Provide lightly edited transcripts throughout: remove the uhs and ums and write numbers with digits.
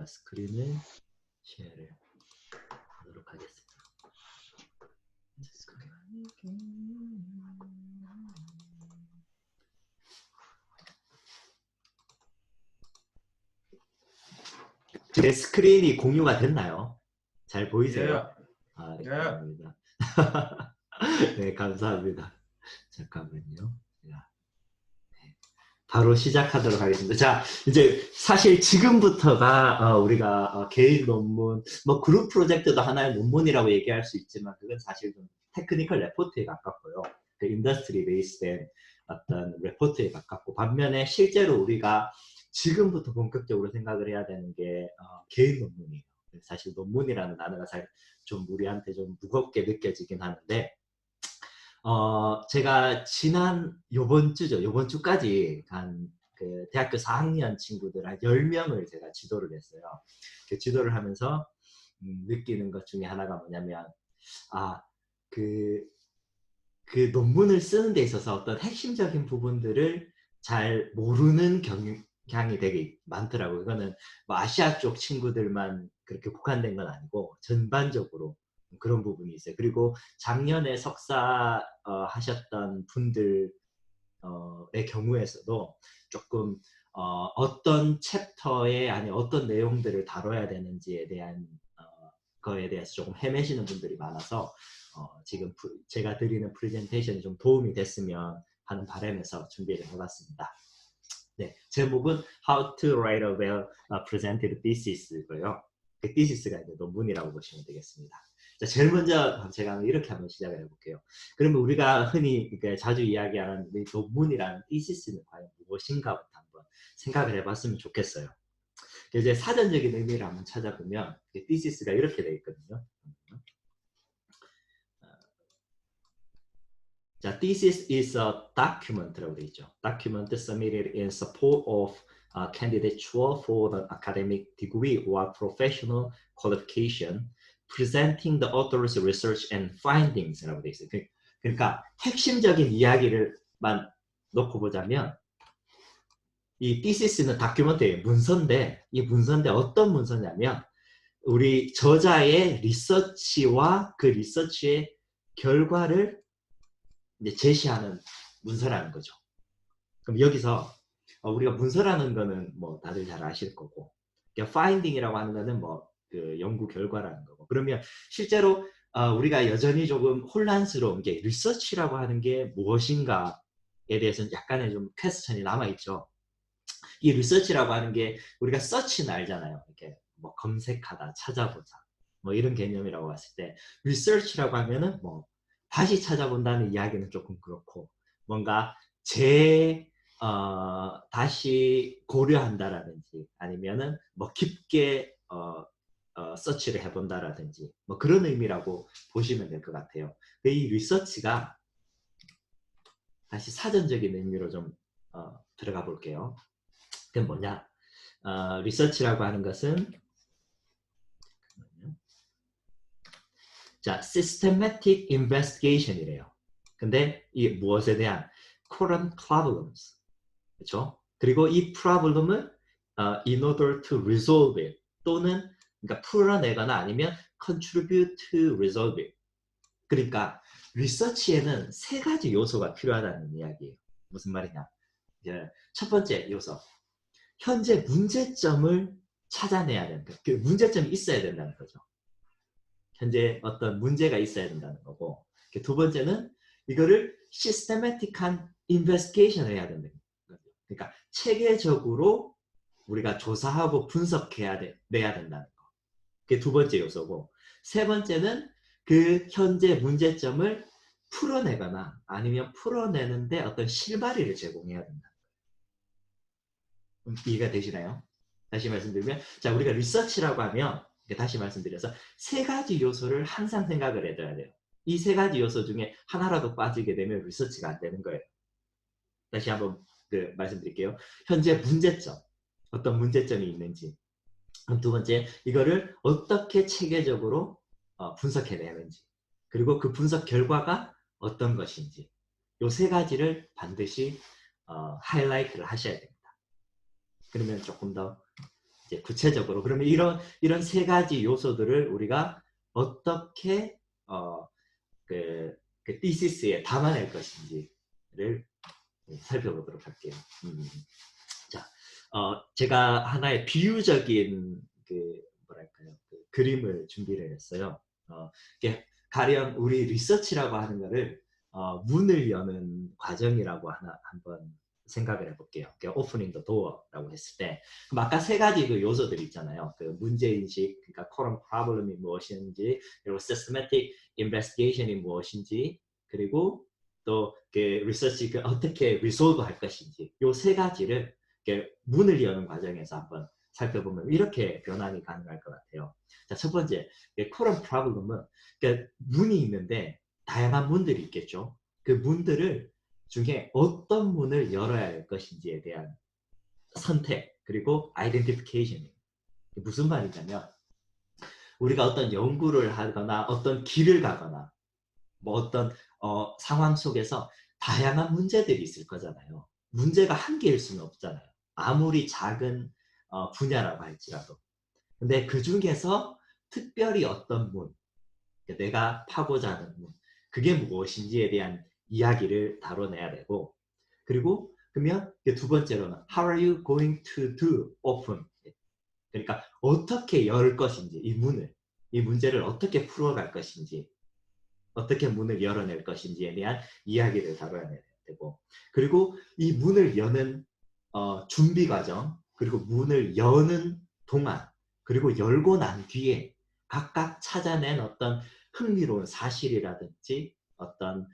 제가 스크린을 쉐어를 하도록 하겠습니다. 제 스크린이 공유가 됐나요? 잘 보이세요? 아, 네, 감사합니다. 네, 감사합니다. 잠깐만요. 바로 시작하도록 하겠습니다. 자, 이제 사실 지금부터가 우리가 개인 논문, 뭐 그룹 프로젝트도 하나의 논문이라고 얘기할 수 있지만 그건 사실 좀 테크니컬 레포트에 가깝고요. 그 인더스트리 베이스된 어떤 레포트에 가깝고, 반면에 실제로 우리가 지금부터 본격적으로 생각을 해야 되는 게 개인 논문이에요. 사실 논문이라는 단어가 좀 우리한테 좀 무겁게 느껴지긴 하는데, 제가 요번 주까지 그 대학교 4학년 친구들 한 10명을 제가 지도를 했어요. 그 지도를 하면서 느끼는 것 중에 하나가 뭐냐면, 그 논문을 쓰는 데 있어서 어떤 핵심적인 부분들을 잘 모르는 경향이 되게 많더라고요. 이거는 뭐 아시아 쪽 친구들만 그렇게 국한된 건 아니고 전반적으로 그런 부분이 있어요. 그리고 작년에 석사 하셨던 분들의 경우에서도 조금 어떤 챕터에 아니 어떤 내용들을 다뤄야 되는지에 대한 거에 대해서 조금 헤매시는 분들이 많아서 지금 제가 드리는 프레젠테이션이 좀 도움이 됐으면 하는 바람에서 준비를 해봤습니다. 네, 제목은 How to Write a Well Presented Thesis고요. 그 Thesis가 이제 논문이라고 보시면 되겠습니다. 자, 제일 먼저 제가 이렇게 한번 시작을 해볼게요. 그러면 우리가 흔히 자주 이야기하는 이 논문이라는 Thesis는 과연 무엇인가부터 한번 생각을 해봤으면 좋겠어요. 이제 사전적인 의미를 한번 찾아보면 Thesis가 이렇게 되어 있거든요. 자, thesis is a document라고 되어 있죠. Document submitted in support of candidature for the academic degree or professional qualification, presenting the author's research and findings라고 되어 있어요. 그러니까 핵심적인 이야기를만 놓고 보자면, 이 thesis는 다큐멘터의 문서인데, 이 문서인데 어떤 문서냐면 우리 저자의 리서치와 그 리서치의 결과를 이제 제시하는 문서라는 거죠. 그럼 여기서 우리가 문서라는 거는 뭐 다들 잘 아실 거고, finding이라고 하는 거는 뭐 그 연구 결과라는 거고, 그러면 실제로 우리가 여전히 조금 혼란스러운 게 리서치라고 하는 게 무엇인가에 대해서는 약간의 좀 퀘스천이 남아있죠. 이 리서치라고 하는 게 우리가 서치는 알잖아요. 이렇게 뭐 검색하다, 찾아보자, 뭐 이런 개념이라고 봤을 때, 리서치라고 하면은 뭐 다시 찾아본다는 이야기는 조금 그렇고, 뭔가 다시 고려한다라든지 아니면은 뭐 깊게 서치를 해본다라든지 뭐 그런 의미라고 보시면 될 것 같아요. 이 리서치가 다시 사전적인 의미로 좀 들어가 볼게요. 그게 뭐냐? 리서치라고 하는 것은 자, systematic investigation이래요. 근데 이 무엇에 대한 current problems, 그렇죠? 그리고 이 problem을 in order to resolve it, 또는 그러니까 풀어내거나 아니면 contribute to resolve it. 그러니까 리서치에는 세 가지 요소가 필요하다는 이야기예요. 무슨 말이냐? 이제 첫 번째 요소, 현재 문제점을 찾아내야 된다. 그 문제점이 있어야 된다는 거죠. 현재 어떤 문제가 있어야 된다는 거고, 두 번째는 이거를 시스테매틱한 인베스티게이션을 해야 된다는 거죠. 그러니까 체계적으로 우리가 조사하고 분석해야 내야 된다는 거. 그게 두 번째 요소고, 세 번째는 그 현재 문제점을 풀어내거나 아니면 풀어내는데 어떤 실마리를 제공해야 된다. 이해가 되시나요? 다시 말씀드리면, 자, 우리가 리서치라고 하면 다시 말씀드려서 세 가지 요소를 항상 생각을 해둬야 돼요. 이 세 가지 요소 중에 하나라도 빠지게 되면 리서치가 안 되는 거예요. 다시 한번 말씀드릴게요. 현재 문제점, 어떤 문제점이 있는지, 두 번째, 이거를 어떻게 체계적으로 분석해내는지, 그리고 그 분석 결과가 어떤 것인지, 이 세 가지를 반드시 하이라이트를 하셔야 됩니다. 그러면 조금 더 이제 구체적으로 그러면 이런 세 가지 요소들을 우리가 어떻게 그 thesis 담아낼 것인지를 살펴보도록 할게요. 자, 제가 하나의 비유적인 그 뭐랄까요, 그 그림을 준비를 했어요. 이게 가령 우리 리서치라고 하는 거를 문을 여는 과정이라고 한번 생각을 해볼게요. 오프닝 더 도어라고 했을 때, 그럼 아까 세 가지 그 요소들이 있잖아요. 그 문제인식, 그러니까 core problem이 무엇인지, 그리고 systematic investigation이 무엇인지, 그리고 또 그 리서치 그 어떻게 리솔브 할 것인지, 요 세 가지를 문을 여는 과정에서 한번 살펴보면 이렇게 변환이 가능할 것 같아요. 자, 첫 번째, core problem은 그러니까 문이 있는데 다양한 문들이 있겠죠. 그 문들을 중에 어떤 문을 열어야 할 것인지에 대한 선택, 그리고 아이덴티피케이션. 무슨 말이냐면 우리가 어떤 연구를 하거나 어떤 길을 가거나 뭐 어떤 상황 속에서 다양한 문제들이 있을 거잖아요. 문제가 한 개일 수는 없잖아요. 아무리 작은 분야라고 할지라도. 근데 그 중에서 특별히 어떤 문, 내가 파고자 하는 문, 그게 무엇인지에 대한 이야기를 다뤄내야 되고, 그리고 그러면 두 번째로는 How are you going to do open? 그러니까 어떻게 열 것인지, 이 문제를 어떻게 풀어갈 것인지, 어떻게 문을 열어낼 것인지에 대한 이야기를 다뤄야 되고, 그리고 이 문을 여는 준비 과정, 그리고 문을 여는 동안, 그리고 열고 난 뒤에 각각 찾아낸 어떤 흥미로운 사실이라든지 어떤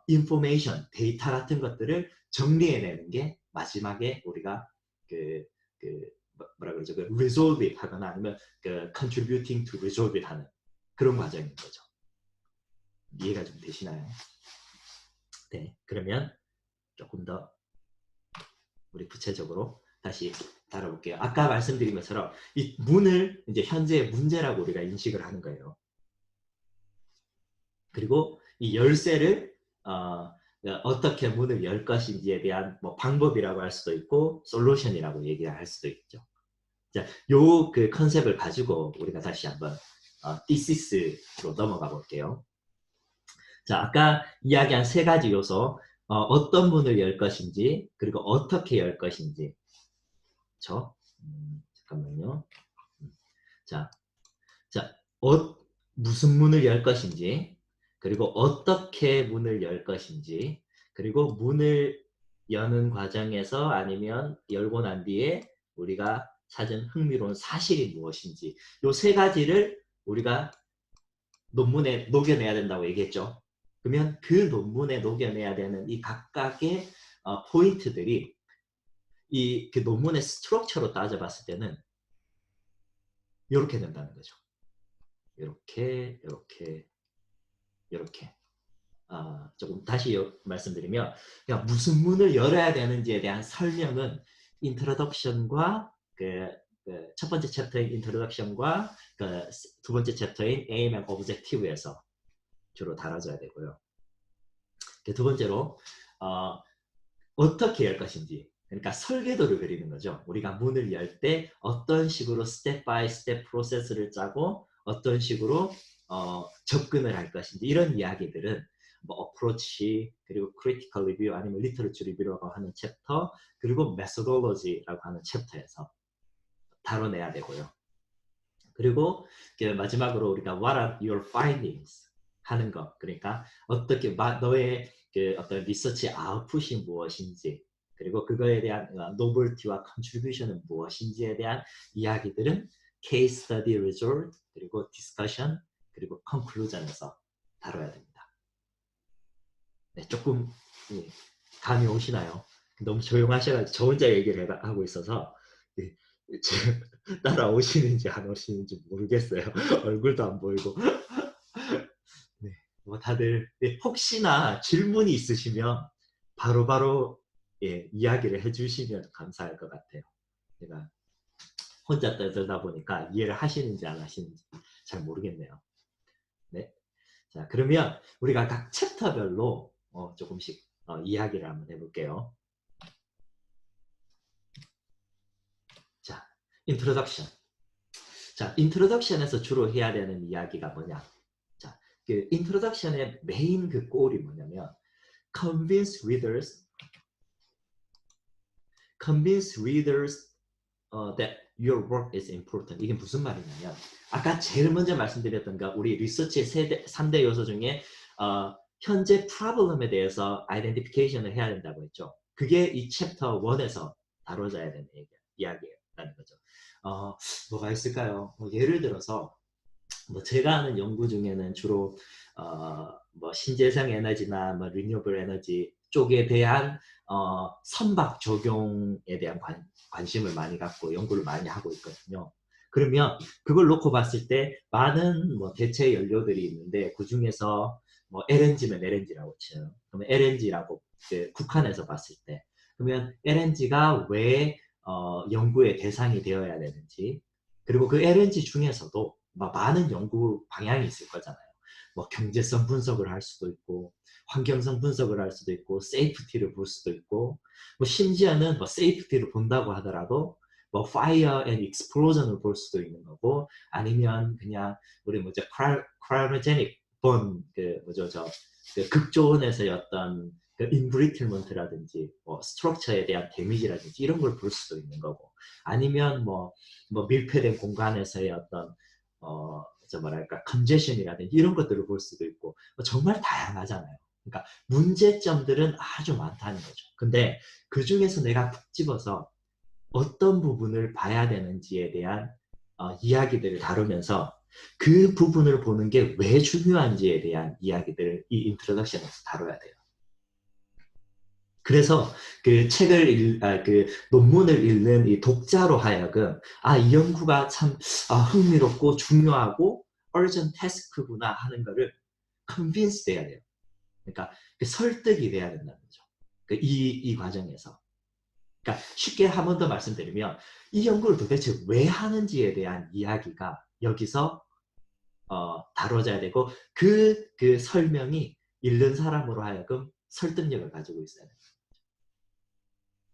인포메이션, 데이터 같은 것들을 정리해내는 게 마지막에 우리가 뭐라 그러죠? resolve it 하거나 아니면 contributing to resolve it 하는 그런 과정인 거죠. 이해가 좀 되시나요? 네, 그러면 조금 더 우리 구체적으로 다시 다뤄볼게요. 아까 말씀드린 것처럼 이 문을 이제 현재의 문제라고 우리가 인식을 하는 거예요. 그리고 이 열쇠를 어떻게 문을 열 것인지에 대한 뭐 방법이라고 할 수도 있고 솔루션이라고 얘기할 수도 있죠. 자, 요 그 컨셉을 가지고 우리가 다시 한번 thesis,로 넘어가 볼게요. 자, 아까 이야기한 세 가지 요소, 어떤 문을 열 것인지, 그리고 어떻게 열 것인지. 그렇죠? 잠깐만요. 자, 자, 무슨 문을 열 것인지, 그리고 어떻게 문을 열 것인지, 그리고 문을 여는 과정에서 아니면 열고 난 뒤에 우리가 찾은 흥미로운 사실이 무엇인지, 요 세 가지를 우리가 논문에 녹여내야 된다고 얘기했죠. 그러면 그 논문에 녹여내야 되는 이 각각의 포인트들이 그 논문의 스트럭처로 따져봤을 때는 이렇게 된다는 거죠. 이렇게, 이렇게, 이렇게. 조금 다시 말씀드리면 그러니까 무슨 문을 열어야 되는지에 대한 설명은 인트로덕션과 첫 번째 챕터인 인트로덕션과 두 번째 챕터인 aim and objective에서 주로 다뤄져야 되고요. 두 번째로 어떻게 열 것인지, 그러니까 설계도를 그리는 거죠. 우리가 문을 열 때 어떤 식으로 스텝 바이 스텝 프로세스를 짜고 어떤 식으로 접근을 할 것인지, 이런 이야기들은 뭐 어프로치, 그리고 크리티컬 리뷰 아니면 리터러처 리뷰라고 하는 챕터, 그리고 메소돌로지라고 하는 챕터에서 다뤄내야 되고요. 그리고 마지막으로 우리가 What are your findings 하는 것, 그러니까 어떻게 너의 어떤 리서치 아웃풋이 무엇인지, 그리고 그거에 대한 노벨티와 컨트리뷰션은 무엇인지에 대한 이야기들은 케이스 스터디 리졸트, 그리고 디스커션, 그리고 컨클루전에서 다뤄야 됩니다. 네, 조금 감이 오시나요? 너무 조용하셔가지고 저 혼자 얘기를 하고 있어서 따라오시는지 안 오시는지 모르겠어요. 얼굴도 안 보이고. 네, 뭐 다들 혹시나 질문이 있으시면 바로바로 이야기를 해주시면 감사할 것 같아요. 제가 혼자 떠들다 보니까 이해를 하시는지 안 하시는지 잘 모르겠네요. 네, 자 그러면 우리가 각 챕터별로 조금씩 이야기를 한번 해볼게요. 자, introduction. 자, introduction에서 주로 해야 되는 이야기가 뭐냐? 자, 그 introduction의 메인 그 골이 뭐냐면 convince readers that your work is important. 이게 무슨 말이냐면 아까 제일 먼저 말씀드렸던 거 우리 리서치의 3대 요소 중에 현재 프로블럼에 대해서 아이덴티피케이션을 해야 된다고 했죠. 그게 이 챕터 1에서 다뤄져야 되는 이야기라는 거죠. 뭐가 있을까요? 예를 들어서 뭐 제가 하는 연구 중에는 주로 뭐 신재생 에너지나 뭐 리뉴어블 에너지 쪽에 대한 선박 적용에 대한 관심을 많이 갖고 연구를 많이 하고 있거든요. 그러면 그걸 놓고 봤을 때 많은 뭐 대체 연료들이 있는데 그 중에서 뭐 LNG면 LNG라고 쳐요. 그러면 LNG라고 국한에서 봤을 때 그러면 LNG가 왜 연구의 대상이 되어야 되는지 그리고 그 LNG 중에서도 많은 연구 방향이 있을 거잖아요. 뭐 경제성 분석을 할 수도 있고 환경성 분석을 할 수도 있고 세이프티를 볼 수도 있고 뭐 심지어는 뭐 세이프티를 본다고 하더라도 뭐 파이어 앤 익스플로전을 볼 수도 있는 거고 아니면 그냥 우리 뭐죠 크라이오제닉 본 그 뭐죠 그 극조온에서의 어떤 그 인브리틀먼트라든지 뭐 스트럭처에 대한 데미지라든지 이런 걸 볼 수도 있는 거고 아니면 뭐 밀폐된 공간에서의 어떤 뭐랄까 컨제션이라든지 이런 것들을 볼 수도 있고 정말 다양하잖아요. 그러니까 문제점들은 아주 많다는 거죠. 근데 그 중에서 내가 푹 집어서 어떤 부분을 봐야 되는지에 대한 이야기들을 다루면서 그 부분을 보는 게 왜 중요한지에 대한 이야기들을 이 인트로덕션에서 다뤄야 돼요. 그래서 그 그 논문을 읽는 이 독자로 하여금 이 연구가 참 흥미롭고 중요하고 urgent task구나 하는 거를 convince 돼야 돼요. 그러니까 설득이 돼야 된다는 거죠. 이 과정에서. 그러니까 쉽게 한 번 더 말씀드리면 이 연구를 도대체 왜 하는지에 대한 이야기가 여기서 다뤄져야 되고 그 설명이 읽는 사람으로 하여금 설득력을 가지고 있어야 돼요.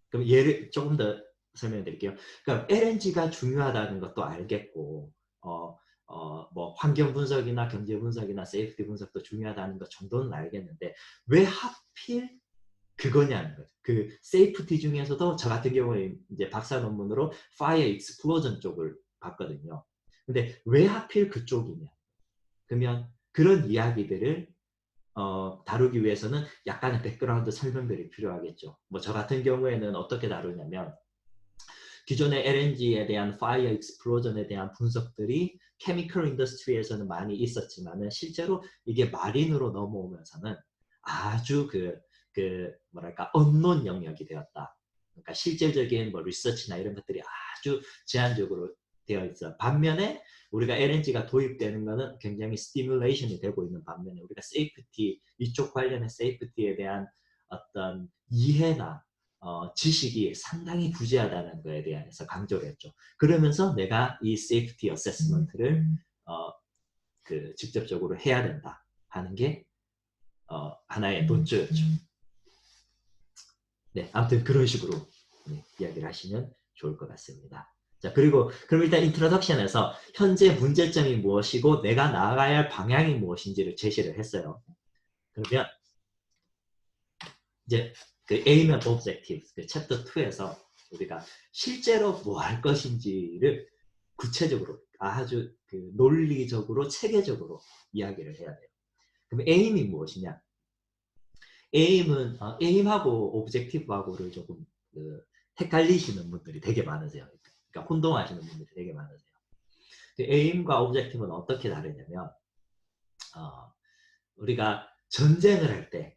그럼 예를 조금 더 설명해 드릴게요. 그러니까 LNG가 중요하다는 것도 알겠고 뭐 환경 분석이나 경제 분석이나 세이프티 분석도 중요하다는 것 정도는 알겠는데 왜 하필 그거냐는 거죠. 그 세이프티 중에서도 저 같은 경우에 이제 박사 논문으로 파이어 익스플로전 쪽을 봤거든요. 근데 왜 하필 그쪽이냐? 그러면 그런 이야기들을 다루기 위해서는 약간의 백그라운드 설명들이 필요하겠죠. 뭐 저 같은 경우에는 어떻게 다루냐면 기존의 LNG에 대한 파이어 익스플로전에 대한 분석들이 케미컬 인더스트리에서는 많이 있었지만은 실제로 이게 마린으로 넘어오면서는 아주 뭐랄까 언론 영역이 되었다. 그러니까 실질적인 뭐 리서치나 이런 것들이 아주 제한적으로 되어 있어. 반면에 우리가 LNG가 도입되는 것은 굉장히 스티뮬레이션이 되고 있는 반면에 우리가 세이프티 이쪽 관련의 세이프티에 대한 어떤 이해나 지식이 상당히 부재하다는 것에 대해서 강조를 했죠. 그러면서 내가 이 세이프티 어세스먼트를 직접적으로 해야 된다 하는 게 하나의 논조였죠. 네, 아무튼 그런 식으로 이야기를 하시면 좋을 것 같습니다. 자, 그럼 일단 인트로덕션에서 현재 문제점이 무엇이고 내가 나아가야 할 방향이 무엇인지를 제시를 했어요. 그러면 이제 그 aim and objectives, 그 챕터 2에서 우리가 실제로 뭐 할 것인지를 구체적으로 아주 논리적으로 체계적으로 이야기를 해야 돼요. 그럼 aim이 무엇이냐? aim하고 objective하고를 조금 헷갈리시는 분들이 되게 많으세요. 그러니까 혼동하시는 분들이 되게 많으세요. aim과 objective는 어떻게 다르냐면 우리가 전쟁을 할 때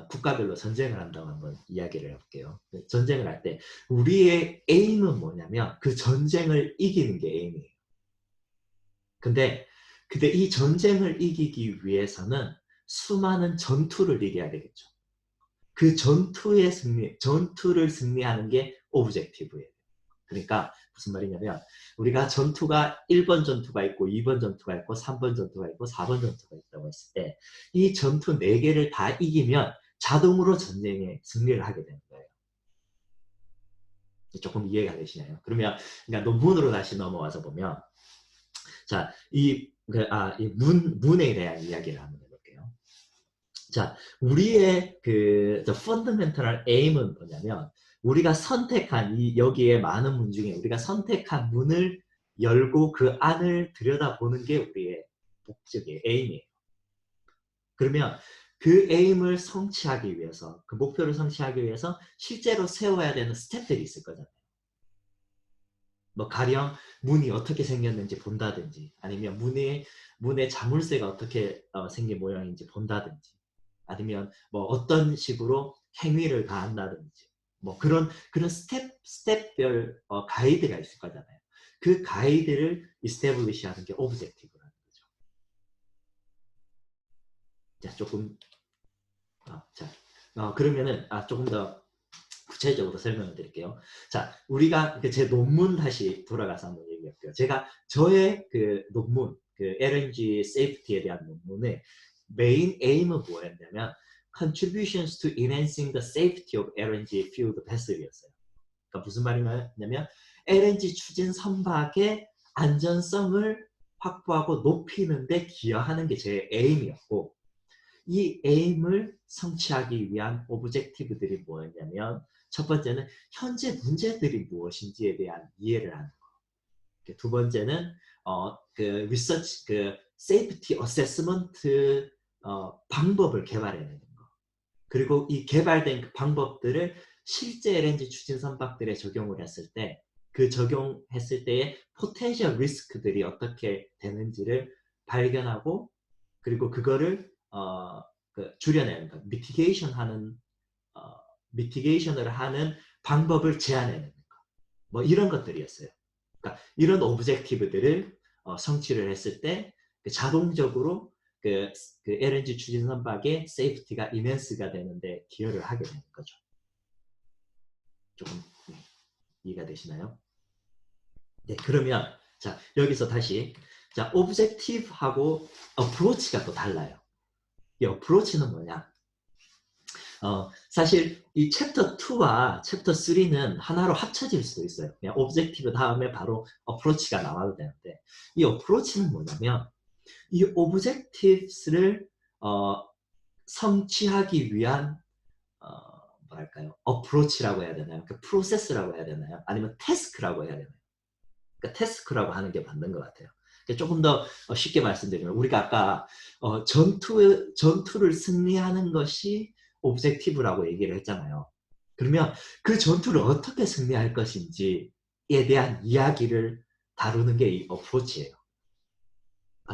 국가별로 전쟁을 한다고 한번 이야기를 해볼게요. 전쟁을 할 때 우리의 aim은 뭐냐면 그 전쟁을 이기는 게 aim이에요. 근데 이 전쟁을 이기기 위해서는 수많은 전투를 이겨야 되겠죠. 그 전투를 승리하는 게 오브젝티브예요. 그러니까 무슨 말이냐면 우리가 전투가 1번 전투가 있고 2번 전투가 있고 3번 전투가 있고 4번 전투가 있다고 했을 때 이 전투 4개를 다 이기면 자동으로 전쟁에 승리를 하게 되는 거예요. 조금 이해가 되시나요? 그러면 그러니까 논문으로 다시 넘어와서 보면 자, 이 문에 대한 이야기를 한번 해볼게요. 자, 우리의 the fundamental aim은 뭐냐면 우리가 선택한 여기에 많은 문 중에 우리가 선택한 문을 열고 그 안을 들여다보는 게 우리의 목적이에요. aim이에요. 그러면 그 에임을 성취하기 위해서 그 목표를 성취하기 위해서 실제로 세워야 되는 스텝들이 있을 거잖아요. 뭐 가령 문이 어떻게 생겼는지 본다든지 아니면 문의 자물쇠가 어떻게 생긴 모양인지 본다든지 아니면 뭐 어떤 식으로 행위를 가한다든지 뭐 그런 스텝별 가이드가 있을 거잖아요. 그 가이드를 이스태블리시 하는 게 오브젝티브라는 거죠. 자, 조금 그러면은 조금 더 구체적으로 설명을 드릴게요. 자, 우리가 제 논문 다시 돌아가서 한번 얘기할게요. 제가 저의 그 논문, 그 LNG 세이프티에 대한 논문의 메인 에임은 뭐였냐면 Contributions to enhancing the safety of LNG fueled vessel이었어요. 그러니까 무슨 말이냐면 LNG 추진 선박의 안전성을 확보하고 높이는 데 기여하는 게 제 에임이었고 이 에임을 성취하기 위한 오브젝티브들이 뭐였냐면 첫 번째는 현재 문제들이 무엇인지에 대한 이해를 하는 거. 두 번째는 그 리서치, 그 세이프티 어세스먼트 방법을 개발해내는 거. 그리고 이 개발된 그 방법들을 실제 LNG 추진 선박들에 적용을 했을 때 그 적용했을 때의 포텐셜 리스크들이 어떻게 되는지를 발견하고 그리고 그거를 줄여내는 거, 미티게이션을 하는 방법을 제안해내는 거, 뭐 이런 것들이었어요. 그러니까 이런 오브젝티브들을 성취를 했을 때 자동적으로 그 LNG 추진 선박의 세이프티가 이넨스가 되는데 기여를 하게 되는 거죠. 조금 이해가 되시나요? 네, 그러면 자 여기서 다시 자 오브젝티브하고 어프로치가 또 달라요. 이 어프로치는 뭐냐? 사실 이 챕터 2와 챕터 3는 하나로 합쳐질 수도 있어요. 그냥 오브젝티브 다음에 바로 어프로치가 나와도 되는데 이 어프로치는 뭐냐면 이 오브젝티브를 성취하기 위한 뭐랄까요? 어프로치라고 해야 되나요? 그 프로세스라고 해야 되나요? 아니면 태스크라고 해야 되나요? 그러니까 태스크라고 하는 게 맞는 것 같아요. 조금 더 쉽게 말씀드리면 우리가 아까 전투를 승리하는 것이 오브젝티브라고 얘기를 했잖아요. 그러면 그 전투를 어떻게 승리할 것인지에 대한 이야기를 다루는 게 이 어프로치예요.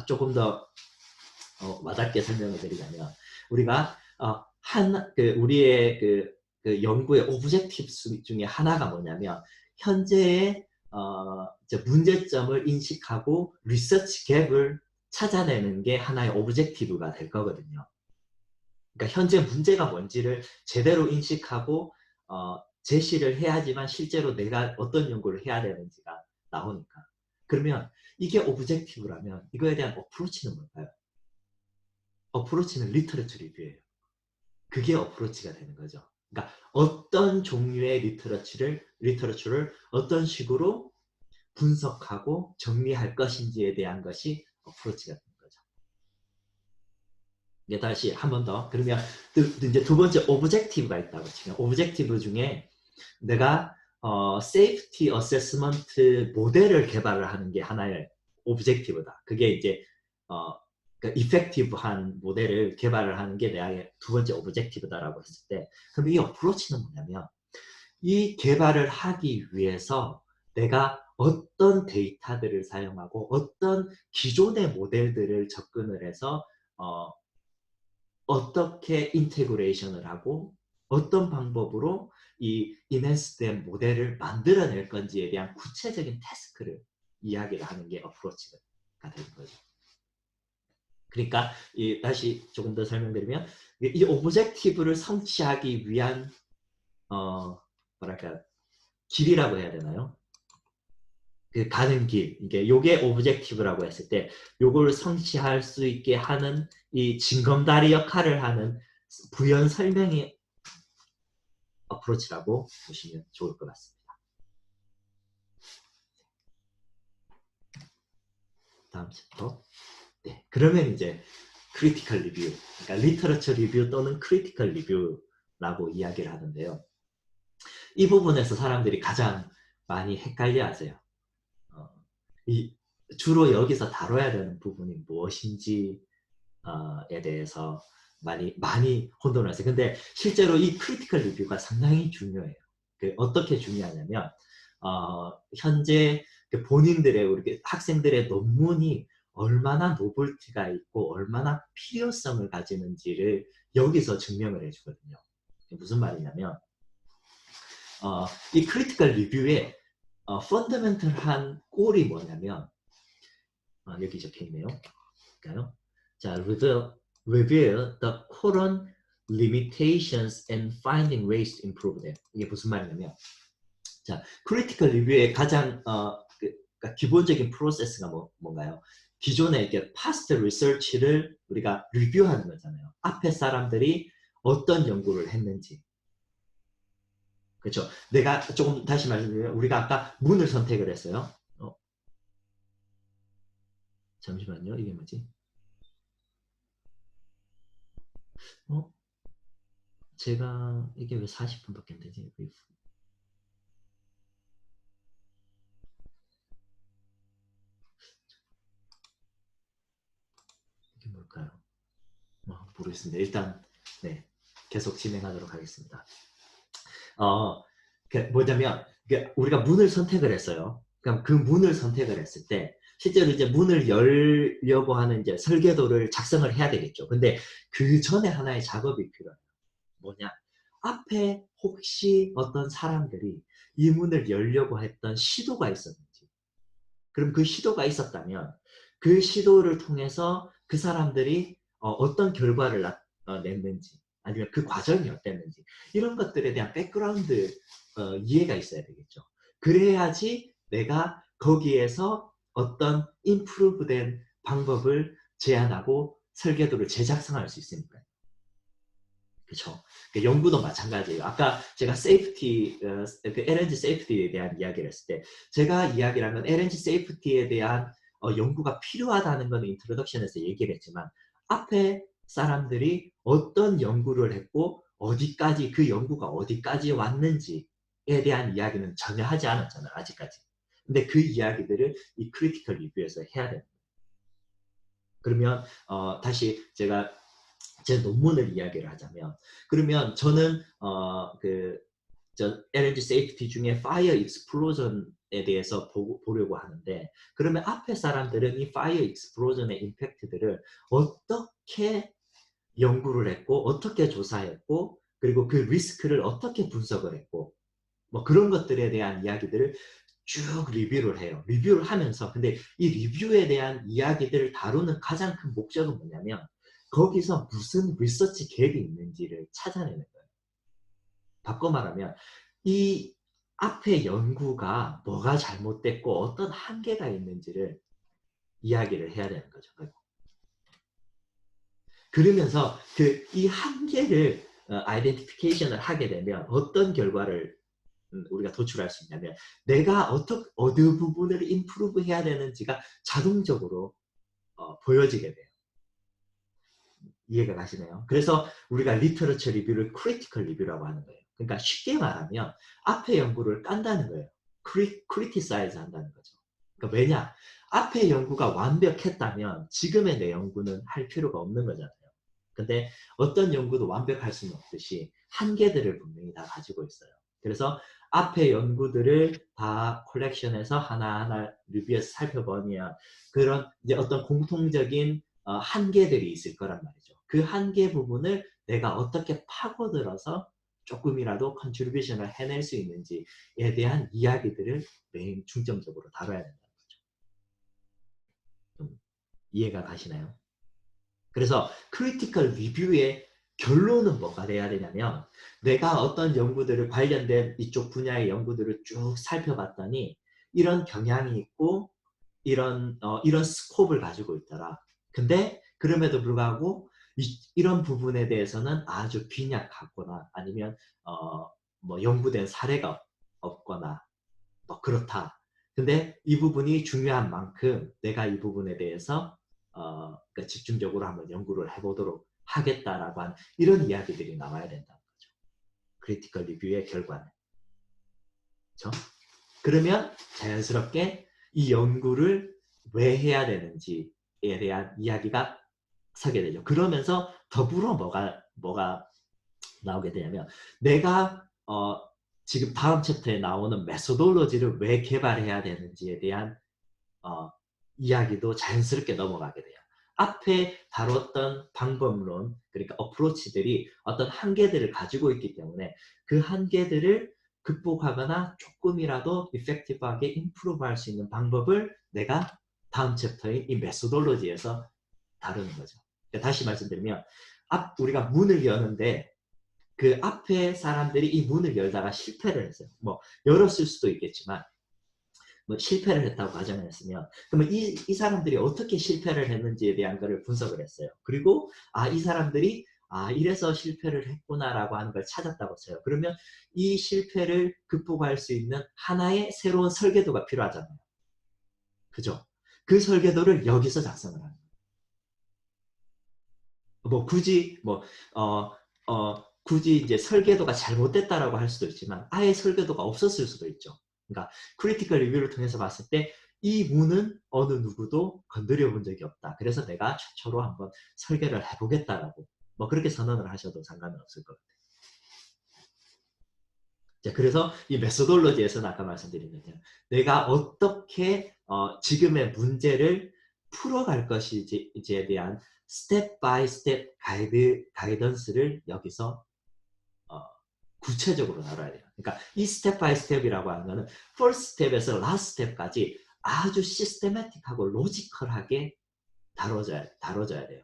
조금 더 와닿게 설명을 드리자면 우리가 우리의 그 연구의 오브젝티브 중에 하나가 뭐냐면 현재의 문제점을 인식하고 리서치 갭을 찾아내는 게 하나의 오브젝티브가 될 거거든요. 그러니까 현재 문제가 뭔지를 제대로 인식하고 제시를 해야지만 실제로 내가 어떤 연구를 해야 되는지가 나오니까. 그러면 이게 오브젝티브라면 이거에 대한 어프로치는 뭘까요? 어프로치는 리터러처 리뷰예요. 그게 어프로치가 되는 거죠. 그러니까 어떤 종류의 리터러처를 어떤 식으로 분석하고 정리할 것인지에 대한 것이 어프로치가 되는 거죠. 이게 다시 한 번 더. 그러면 이제 두 번째 오브젝티브가 있다고 치면 오브젝티브 중에 내가 세이프티 어세스먼트 모델을 개발을 하는 게 하나의 오브젝티브다. 그게 이제 그러니까 이펙티브한 모델을 개발을 하는 게 내가 두 번째 오브젝티브다라고 했을 때 그럼 이 어프로치는 뭐냐면 이 개발을 하기 위해서 내가 어떤 데이터들을 사용하고 어떤 기존의 모델들을 접근을 해서 어떻게 인테그레이션을 하고 어떤 방법으로 이 인핸스된 모델을 만들어낼 건지에 대한 구체적인 태스크를 이야기를 하는 게 어프로치가 되는 거죠. 그러니까 다시 조금 더 설명드리면 이 오브젝티브를 성취하기 위한 뭐랄까 길이라고 해야 되나요? 그 가는 길, 요게 오브젝티브라고 했을 때 요걸 성취할 수 있게 하는 이 징검다리 역할을 하는 부연 설명이 어프로치라고 보시면 좋을 것 같습니다. 다음 챕터. 네, 그러면 이제 크리티컬 리뷰, 그러니까 리터러처 리뷰 또는 크리티컬 리뷰라고 이야기를 하는데요. 이 부분에서 사람들이 가장 많이 헷갈려 하세요. 어, 주로 여기서 다뤄야 되는 부분이 무엇인지에 대해서 많이 혼돈을 하세요. 근데 실제로 이 크리티컬 리뷰가 상당히 중요해요. 어떻게 중요하냐면 현재 본인들의 우리 학생들의 논문이 얼마나 노벨티가 있고 얼마나 필요성을 가지는지를 여기서 증명을 해주거든요. 무슨 말이냐면 이 크리티컬 리뷰의 펀더멘털한 꼴이 뭐냐면 여기 적혀있네요. 볼까요? 자, reveal the current limitations and finding ways to improve them. 이게 무슨 말이냐면 자, 크리티컬 리뷰의 가장 그러니까 기본적인 프로세스가 뭔가요? 기존의 이렇게 past research를 우리가 리뷰하는 거잖아요. 앞에 사람들이 어떤 연구를 했는지. 그렇죠. 내가 조금 다시 말씀드리면 우리가 아까 문을 선택을 했어요. 잠시만요. 이게 뭐지? 제가 이게 왜 40분밖에 안 되지? 이게 뭘까요? 모르겠습니다. 일단 네, 계속 진행하도록 하겠습니다. 뭐냐면 우리가 문을 선택을 했어요. 그럼 그 문을 선택을 했을 때 실제로 이제 문을 열려고 하는 이제 설계도를 작성을 해야 되겠죠. 근데 그 전에 하나의 작업이 필요해요. 뭐냐? 앞에 혹시 어떤 사람들이 이 문을 열려고 했던 시도가 있었는지. 그럼 그 시도가 있었다면 그 시도를 통해서 그 사람들이 어떤 결과를 냈는지 아니면 그 과정이 어땠는지 이런 것들에 대한 백그라운드 이해가 있어야 되겠죠. 그래야지 내가 거기에서 어떤 임프루브된 방법을 제안하고 설계도를 재작성할 수 있으니까요. 그렇죠. 연구도 마찬가지예요. 아까 제가 세이프티, LNG 세이프티에 대한 이야기를 했을 때 제가 이야기를 하면 LNG 세이프티에 대한 연구가 필요하다는 건 인트로덕션에서 얘기를 했지만 앞에 사람들이 어떤 연구를 했고 어디까지 그 연구가 어디까지 왔는지에 대한 이야기는 전혀 하지 않았잖아요. 아직까지. 근데 그 이야기들을 이 크리티컬 리뷰에서 해야 됩니다. 그러면 다시 제가 제 논문을 이야기를 하자면 그러면 저는 LNG 세이프티 중에 Fire Explosion에 대해서 보려고 하는데 그러면 앞에 사람들은 이 Fire Explosion의 임팩트들을 어떻게 연구를 했고 어떻게 조사했고 그리고 그 리스크를 어떻게 분석을 했고 뭐 그런 것들에 대한 이야기들을 쭉 리뷰를 해요. 리뷰를 하면서 근데 이 리뷰에 대한 이야기들을 다루는 가장 큰 목적은 뭐냐면 거기서 무슨 리서치 갭이 있는지를 찾아내는 거예요. 바꿔 말하면 이 앞에 연구가 뭐가 잘못됐고 어떤 한계가 있는지를 이야기를 해야 되는 거죠. 그러면서 이 한계를 아이덴티피케이션을 하게 되면 어떤 결과를 우리가 도출할 수 있냐면 내가 어느 부분을 임프루브 해야 되는지가 자동적으로 보여지게 돼요. 이해가 가시나요? 그래서 우리가 리터러처 리뷰를 크리티컬 리뷰라고 하는 거예요. 그러니까 쉽게 말하면 앞에 연구를 깐다는 거예요. 크리티사이즈 한다는 거죠. 그러니까 왜냐? 앞에 연구가 완벽했다면 지금의 내 연구는 할 필요가 없는 거잖아요. 근데 어떤 연구도 완벽할 수는 없듯이 한계들을 분명히 다 가지고 있어요. 그래서 앞에 연구들을 다 컬렉션해서 하나하나 리뷰해서 살펴보면 그런 이제 어떤 공통적인 한계들이 있을 거란 말이죠. 그 한계 부분을 내가 어떻게 파고들어서 조금이라도 컨트리뷰션을 해낼 수 있는지에 대한 이야기들을 매일 중점적으로 다뤄야 된다는 거죠. 좀 이해가 가시나요? 그래서 크리티컬 리뷰의 결론은 뭐가 돼야 되냐면 내가 어떤 연구들을 관련된 이쪽 분야의 연구들을 쭉 살펴봤더니 이런 경향이 있고 이런 스코프를 가지고 있더라. 근데 그럼에도 불구하고 이런 부분에 대해서는 아주 빈약하거나 아니면 뭐 연구된 사례가 없거나 뭐 그렇다. 근데 이 부분이 중요한 만큼 내가 이 부분에 대해서 그러니까 집중적으로 한번 연구를 해보도록 하겠다라고 하는 이런 이야기들이 나와야 된다는 거죠. 크리티컬 리뷰의 결과는. 그렇죠? 그러면 자연스럽게 이 연구를 왜 해야 되는지에 대한 이야기가 서게 되죠. 그러면서 더불어 뭐가 나오게 되냐면 내가 지금 다음 챕터에 나오는 메소돌로지를 왜 개발해야 되는지에 대한 이야기도 자연스럽게 넘어가게 돼요. 앞에 다뤘던 방법론, 그러니까 어프로치들이 어떤 한계들을 가지고 있기 때문에 그 한계들을 극복하거나 조금이라도 이펙티브하게 임프루브할 수 있는 방법을 내가 다음 챕터인 이 메소돌로지에서 다루는 거죠. 그러니까 다시 말씀드리면 우리가 문을 여는데 그 앞에 사람들이 이 문을 열다가 실패를 했어요. 뭐 열었을 수도 있겠지만 뭐 실패를 했다고 가정을 했으면 그러면 이 사람들이 어떻게 실패를 했는지에 대한 것을 분석을 했어요. 그리고 이 사람들이 이래서 실패를 했구나라고 하는 걸 찾았다고 쳐요. 그러면 이 실패를 극복할 수 있는 하나의 새로운 설계도가 필요하잖아요. 그죠? 그 설계도를 여기서 작성을 하는 거예요. 뭐 굳이 이제 설계도가 잘못됐다라고 할 수도 있지만 아예 설계도가 없었을 수도 있죠. 그러니까 크리티컬 리뷰를 통해서 봤을 때 이 문은 어느 누구도 건드려 본 적이 없다. 그래서 내가 최초로 한번 설계를 해보겠다라고 뭐 그렇게 선언을 하셔도 상관은 없을 것 같아요. 자, 그래서 이 메소돌로지에서는 아까 말씀드린 것처럼 내가 어떻게 지금의 문제를 풀어갈 것인지에 대한 스텝 바이 스텝 가이던스를 여기서 구체적으로 다뤄야 돼요. 그러니까 이 스텝 바이 스텝이라고 하는 거는 first 스텝에서 last 스텝까지 아주 시스테매틱하고 로지컬하게 다뤄져야 돼요.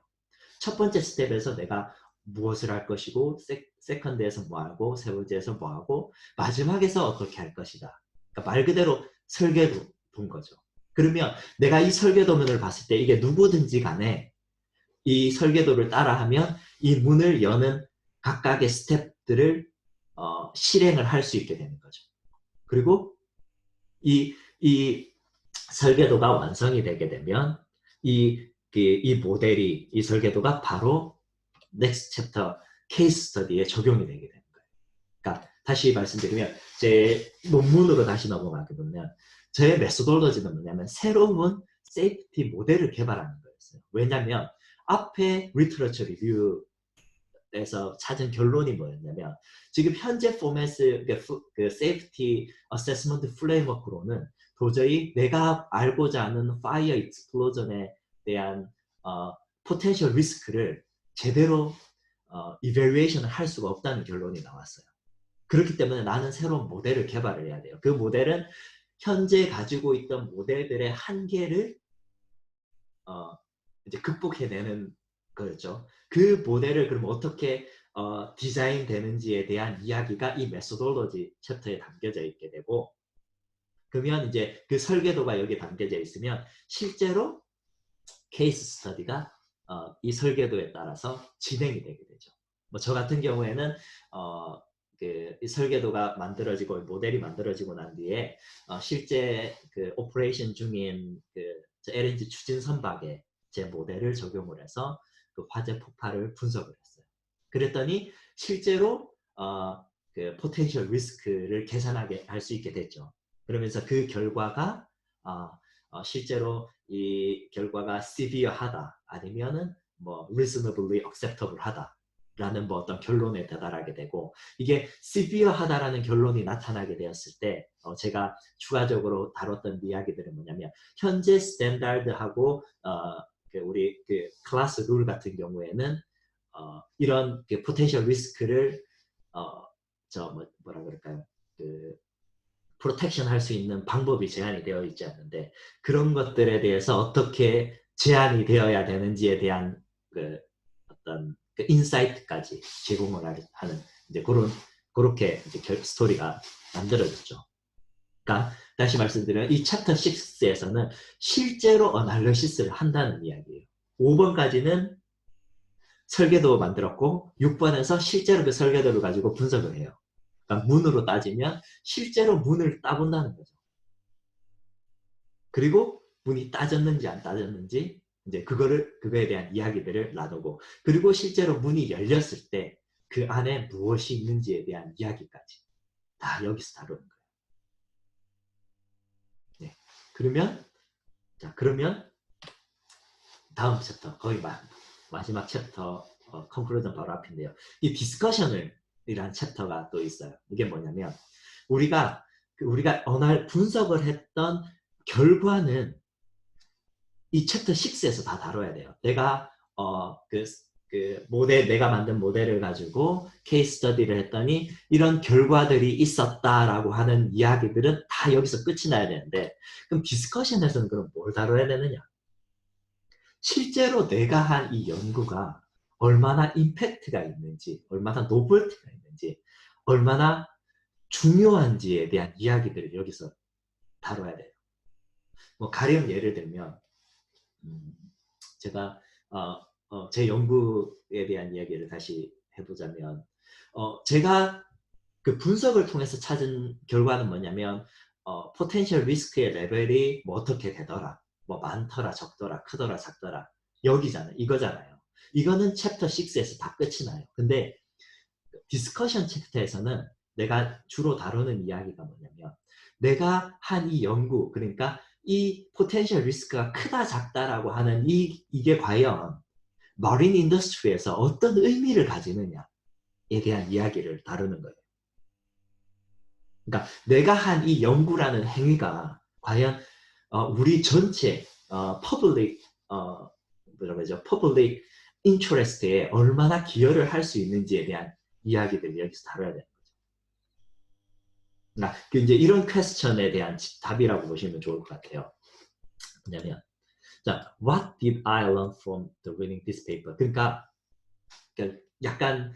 첫 번째 스텝에서 내가 무엇을 할 것이고 세컨드에서 뭐하고 세 번째에서 뭐하고 마지막에서 어떻게 할 것이다. 그러니까 말 그대로 설계도 본 거죠. 그러면 내가 이 설계도면을 봤을 때 이게 누구든지 간에 이 설계도를 따라하면 이 문을 여는 각각의 스텝들을 실행을 할 수 있게 되는 거죠. 그리고 이 설계도가 완성이 되게 되면 이 모델이 이 설계도가 바로 넥스트 챕터 케이스 스터디에 적용이 되게 되는 거예요. 그러니까 다시 말씀드리면 제 논문으로 다시 넘어가게 되면 제 메소돌로지는 뭐냐면 새로운 세이프티 모델을 개발하는 거였어요. 왜냐하면 앞에 리터러처 리뷰에서 찾은 결론이 뭐였냐면 지금 현재 포맷의 그 세이프티 어세스먼트 프레임워크로는 도저히 내가 알고자 하는 파이어 익스플로전에 대한 포텐셜 리스크를 제대로 이벨루에이션을 할 수가 없다는 결론이 나왔어요. 그렇기 때문에 나는 새로운 모델을 개발을 해야 돼요. 그 모델은 현재 가지고 있던 모델들의 한계를 이제 극복해내는 거였죠. 그 모델을 그럼 어떻게 디자인 되는지에 대한 이야기가 이 메소돌로지 챕터에 담겨져 있게 되고 그러면 이제 그 설계도가 여기에 담겨져 있으면 실제로 케이스 스터디가 이 설계도에 따라서 진행이 되게 되죠. 뭐 저 같은 경우에는 이 설계도가 만들어지고 모델이 만들어지고 난 뒤에 실제 그 오퍼레이션 중인 그 LNG 추진 선박에 제 모델을 적용을 해서 그 화재 폭발을 분석을 했어요. 그랬더니 실제로 그 포텐셜 리스크를 계산하게 할 수 있게 됐죠. 그러면서 그 결과가 실제로 이 결과가 severe하다 아니면은 뭐 reasonably acceptable 하다라는 뭐 어떤 결론에 도달하게 되고 이게 severe하다라는 결론이 나타나게 되었을 때 제가 추가적으로 다뤘던 이야기들은 뭐냐면 현재 스탠다드하고 우리 그 클래스 룰 같은 경우에는 이런 그 포텐셜 리스크를 뭐라 그럴까요? 그 프로텍션 할 수 있는 방법이 제한이 되어 있지 않는데 그런 것들에 대해서 어떻게 제한이 되어야 되는지에 대한 그 어떤 그 인사이트까지 제공을 하는 이제 그렇게 이제 스토리가 만들어졌죠. 그러니까 다시 말씀드리면 이 챕터 6에서는 실제로 어널리시스를 한다는 이야기예요. 5번까지는 설계도 만들었고 6번에서 실제로 그 설계도를 가지고 분석을 해요. 그러니까 문으로 따지면 실제로 문을 따본다는 거죠. 그리고 문이 따졌는지 안 따졌는지 이제 그거에 대한 이야기들을 나누고, 그리고 실제로 문이 열렸을 때 그 안에 무엇이 있는지에 대한 이야기까지 다 여기서 다루는 거예요. 네. 그러면 다음 챕터, 거의 마지막 챕터, 컨클루전 바로 앞인데요. 이 디스커션을 이란 챕터가 또 있어요. 이게 뭐냐면 우리가 어느 분석을 했던 결과는 이 챕터 6에서 다 다뤄야 돼요. 내가 내가 만든 모델을 가지고 케이스 스터디를 했더니 이런 결과들이 있었다라고 하는 이야기들은 다 여기서 끝이 나야 되는데, 그럼 디스커션에서는 그럼 뭘 다뤄야 되느냐? 실제로 내가 한 이 연구가 얼마나 임팩트가 있는지, 얼마나 노벨티가 있는지, 얼마나 중요한지에 대한 이야기들을 여기서 다뤄야 돼요. 뭐 가령 예를 들면 제가 제 연구에 대한 이야기를 다시 해보자면, 제가 그 분석을 통해서 찾은 결과는 뭐냐면 포텐셜 리스크의 레벨이 뭐 어떻게 되더라, 뭐 많더라 적더라 크더라 작더라, 여기잖아요. 이거잖아요. 이거는 챕터 6에서 다 끝이 나요. 근데 디스커션 챕터에서는 내가 주로 다루는 이야기가 뭐냐면, 내가 한 이 연구, 그러니까 이 포텐셜 리스크가 크다 작다라고 하는 이게 과연 마린 인더스트리에서 어떤 의미를 가지느냐에 대한 이야기를 다루는 거예요. 그러니까 내가 한 이 연구라는 행위가 과연 우리 전체 퍼블릭 인터레스트에 얼마나 기여를 할 수 있는지에 대한 이야기들을 여기서 다뤄야 되는 거죠. 그러니까 이제 이런 퀘스천에 대한 답이라고 보시면 좋을 것 같아요. 뭐냐면, 자, what did I learn from the reading this paper? 그러니까 약간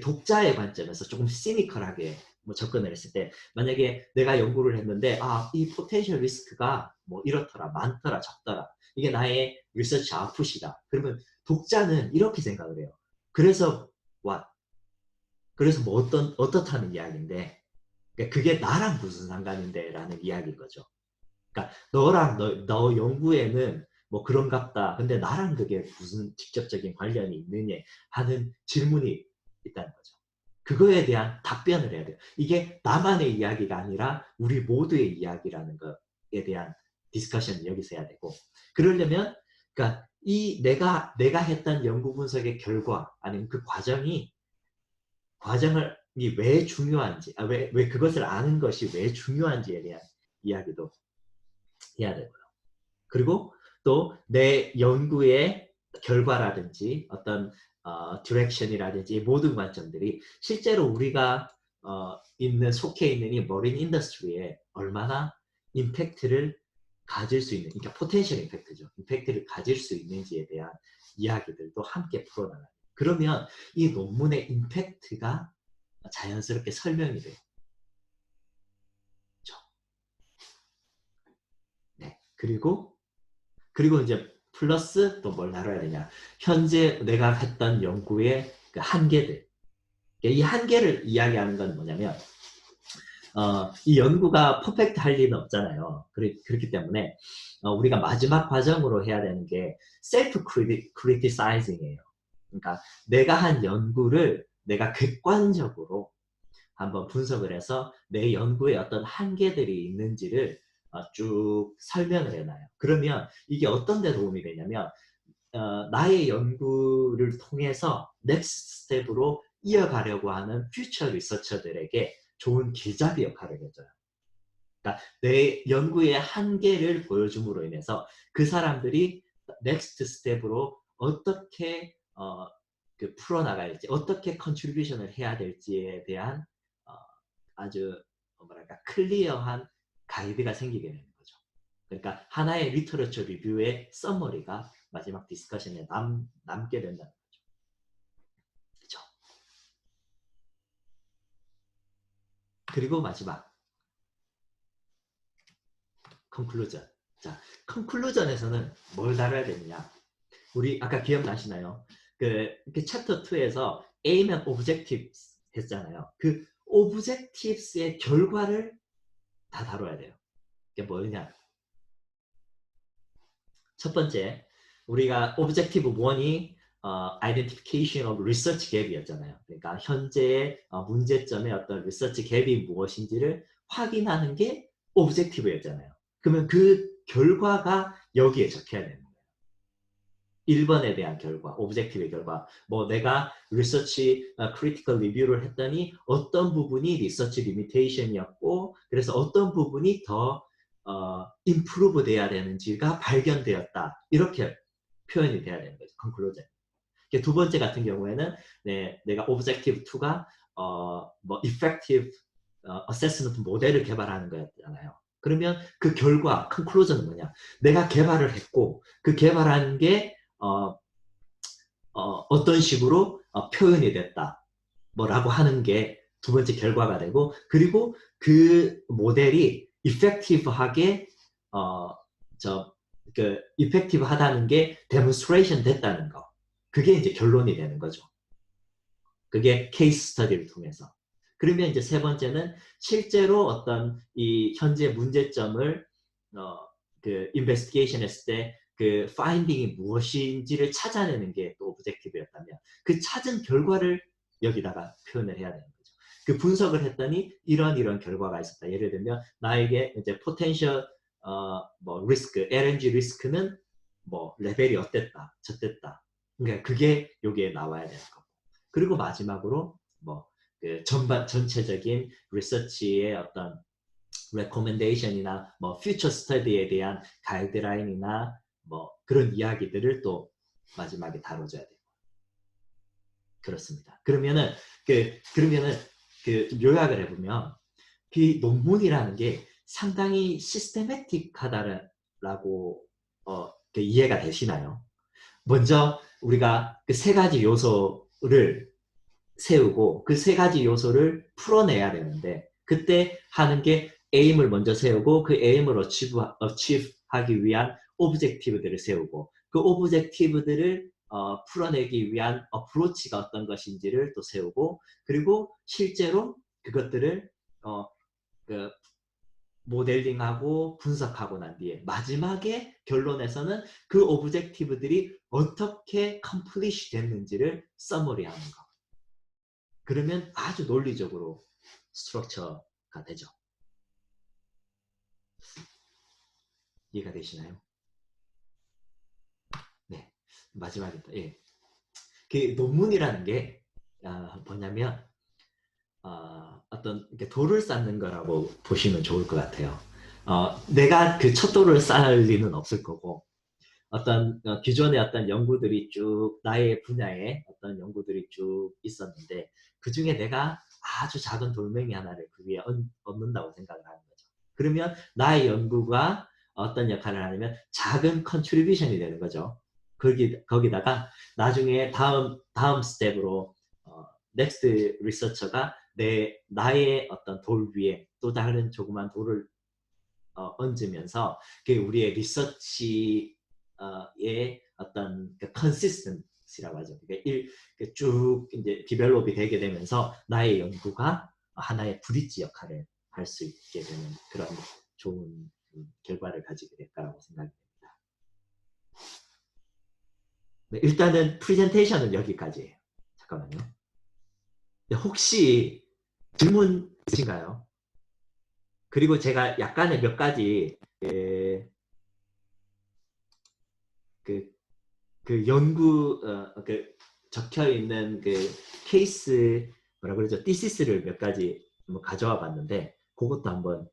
독자의 관점에서 조금 시니컬하게 뭐 접근을 했을 때, 만약에 내가 연구를 했는데 이 포텐셜 리스크가 뭐 이렇더라 많더라 적더라, 이게 나의 리서치 아웃풋이다. 그러면 독자는 이렇게 생각을 해요. 그래서 what? 그래서 뭐 어떻다는 이야기인데, 그러니까 그게 나랑 무슨 상관인데 라는 이야기인 거죠. 그러니까 너 연구에는 뭐 그런갑다. 근데 나랑 그게 무슨 직접적인 관련이 있느냐 하는 질문이 있다는 거죠. 그거에 대한 답변을 해야 돼요. 이게 나만의 이야기가 아니라 우리 모두의 이야기라는 것에 대한 디스커션이 여기서 해야 되고, 그러려면 그러니까 이 내가 했던 연구 분석의 결과 아니면 그 과정을 왜 중요한지, 왜 그것을 아는 것이 왜 중요한지에 대한 이야기도 해야 되고요. 그리고 또 내 연구의 결과라든지 어떤 디렉션이라든지 모든 관점들이 실제로 우리가 속해 있는 이 머린 인더스트리에 얼마나 임팩트를 가질 수 있는, 그러니까 포텐셜 임팩트죠. 임팩트를 가질 수 있는지에 대한 이야기들도 함께 풀어나가요. 그러면 이 논문의 임팩트가 자연스럽게 설명이 돼요. 그렇죠? 네. 그리고 이제 플러스 또 뭘 다뤄야 되냐. 현재 내가 했던 연구의 그 한계들. 이 한계를 이야기하는 건 뭐냐면, 이 연구가 퍼펙트 할 리는 없잖아요. 그렇기 때문에 우리가 마지막 과정으로 해야 되는 게 셀프 크리티사이징이에요. 그러니까 내가 한 연구를 내가 객관적으로 한번 분석을 해서 내 연구에 어떤 한계들이 있는지를 쭉 설명을 해놔요. 그러면 이게 어떤 데 도움이 되냐면, 나의 연구를 통해서 넥스트 스텝으로 이어가려고 하는 퓨처 리서처들에게 좋은 길잡이 역할을 해줘요. 그러니까 내 연구의 한계를 보여줌으로 인해서 그 사람들이 넥스트 스텝으로 어떻게 풀어나갈지, 어떻게 컨트리뷰션을 해야 될지에 대한 아주 뭐랄까 클리어한 가이드가 생기게 되는 거죠. 그러니까 하나의 리터러처 리뷰의 서머리가 마지막 디스커션에 남게 된다는 거죠. 그렇죠? 그리고 마지막 컨클루전. 자, 컨클루전에서는 뭘 다뤄야 되느냐? 우리 아까 기억나시나요? 그 챕터 2에서 aim and objectives 했잖아요. 그 objectives의 결과를 다 다뤄야 돼요. 그게 뭐냐? 첫 번째, 우리가 Objective 1이 Identification of Research Gap이었잖아요. 그러니까 현재의 문제점의 어떤 리서치 갭이 무엇인지를 확인하는 게 Objective였잖아요. 그러면 그 결과가 여기에 적혀야 되는 거예요. 1번에 대한 결과, 오브젝티브의 결과. 뭐 내가 리서치 크리티컬 리뷰를 했더니 어떤 부분이 리서치 리미테이션이었고 그래서 어떤 부분이 더 임프루브 돼야 되는지가 발견되었다. 이렇게 표현이 돼야 되는 거죠. 컨클루전. 두 번째 같은 경우에는 내가 오브젝티브 2가 뭐 effective assessment 모델을 개발하는 거였잖아요. 그러면 그 결과, 컨클루전은 뭐냐? 내가 개발을 했고 그 개발한 게 어떤 식으로 표현이 됐다. 뭐라고 하는 게 두 번째 결과가 되고 그리고 그 모델이 effective하게 effective하다는 게 demonstration 됐다는 거. 그게 이제 결론이 되는 거죠. 그게 케이스 스터디를 통해서. 그러면 이제 세 번째는 실제로 어떤 이 현재 문제점을 그 인베스티게이션 했을 때 그 파인딩이 무엇인지를 찾아내는 게 또 오브젝티브였다면 그 찾은 결과를 여기다가 표현을 해야 되는 거죠. 그 분석을 했더니 이런 결과가 있었다. 예를 들면 나에게 이제 포텐셜 뭐 리스크, LNG 리스크는 뭐 레벨이 어땠다, 저땠다. 그러니까 그게 여기에 나와야 되는 거고. 그리고 마지막으로 뭐 그 전체적인 리서치의 어떤 레코멘데이션이나 뭐 퓨처 스터디에 대한 가이드라인이나 뭐 그런 이야기들을 또 마지막에 다뤄줘야 돼요. 그렇습니다. 그러면은 그 요약을 해보면 그 논문이라는 게 상당히 시스테매틱하다라고 그 이해가 되시나요? 먼저 우리가 그 세 가지 요소를 세우고 그 세 가지 요소를 풀어내야 되는데 그때 하는 게 에임을 먼저 세우고 그 에임을 어치브하기 위한 오브젝티브들을 세우고 그 오브젝티브들을 풀어내기 위한 어프로치가 어떤 것인지를 또 세우고 그리고 실제로 그것들을 그 모델링하고 분석하고 난 뒤에 마지막에 결론에서는 그 오브젝티브들이 어떻게 컴플리시 됐는지를 서머리하는 거. 그러면 아주 논리적으로 스트럭처가 되죠. 이해가 되시나요? 네, 마지막입니다. 예. 그 논문이라는 게 뭐냐면 어떤 돌을 쌓는 거라고 보시면 좋을 것 같아요. 내가 그 첫 돌을 쌓을 리는 없을 거고 어떤 기존의 어떤 연구들이 쭉 나의 분야에 어떤 연구들이 쭉 있었는데 그 중에 내가 아주 작은 돌멩이 하나를 그 위에 얹는다고 생각을 하는 거죠. 그러면 나의 연구가 어떤 역할을 하냐면 작은 컨트리뷰션이 되는 거죠. 거기다가 나중에 다음 스텝으로 넥스트 리서처가 나의 어떤 돌 위에 또 다른 조그만 돌을 얹으면서 그게 우리의 리서치의 어떤 그 컨시스턴시라고 하죠. 그러니까 쭉 이제 디벨롭이 되게 되면서 나의 연구가 하나의 브릿지 역할을 할 수 있게 되는 그런 좋은 결과를 가지게 될 거라고 생각이 됩니다. 네, 일단은 프레젠테이션은 여기까지예요. 잠깐만요. 네, 혹시 질문 있으신가요? 그리고 제가 약간의 몇 가지 그 연구 그 적혀 있는 그 케이스 뭐라 그러죠? 디시스를 몇 가지 가져와 봤는데 그것도 한번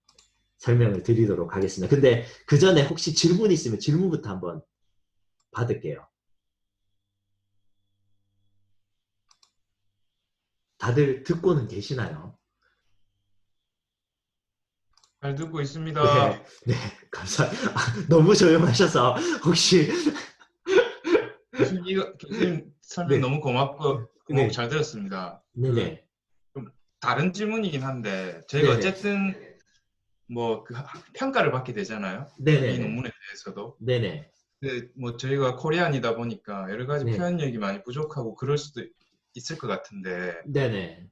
설명을 드리도록 하겠습니다. 근데 그 전에 혹시 질문 있으면 질문부터 한번 받을게요. 다들 듣고는 계시나요? 잘 듣고 있습니다. 네, 네, 감사합니다. 너무 조용하셔서 혹시 교수님 설명 네, 너무 고맙고 네, 잘 들었습니다. 네네, 좀 다른 질문이긴 한데 저희가 네네, 어쨌든 뭐 그 평가를 받게 되잖아요. 이 네네네, 논문에 대해서도. 네네, 뭐 저희가 코리안이다 보니까 여러 가지 네, 표현력이 많이 부족하고 그럴 수도 있을 것 같은데 네네.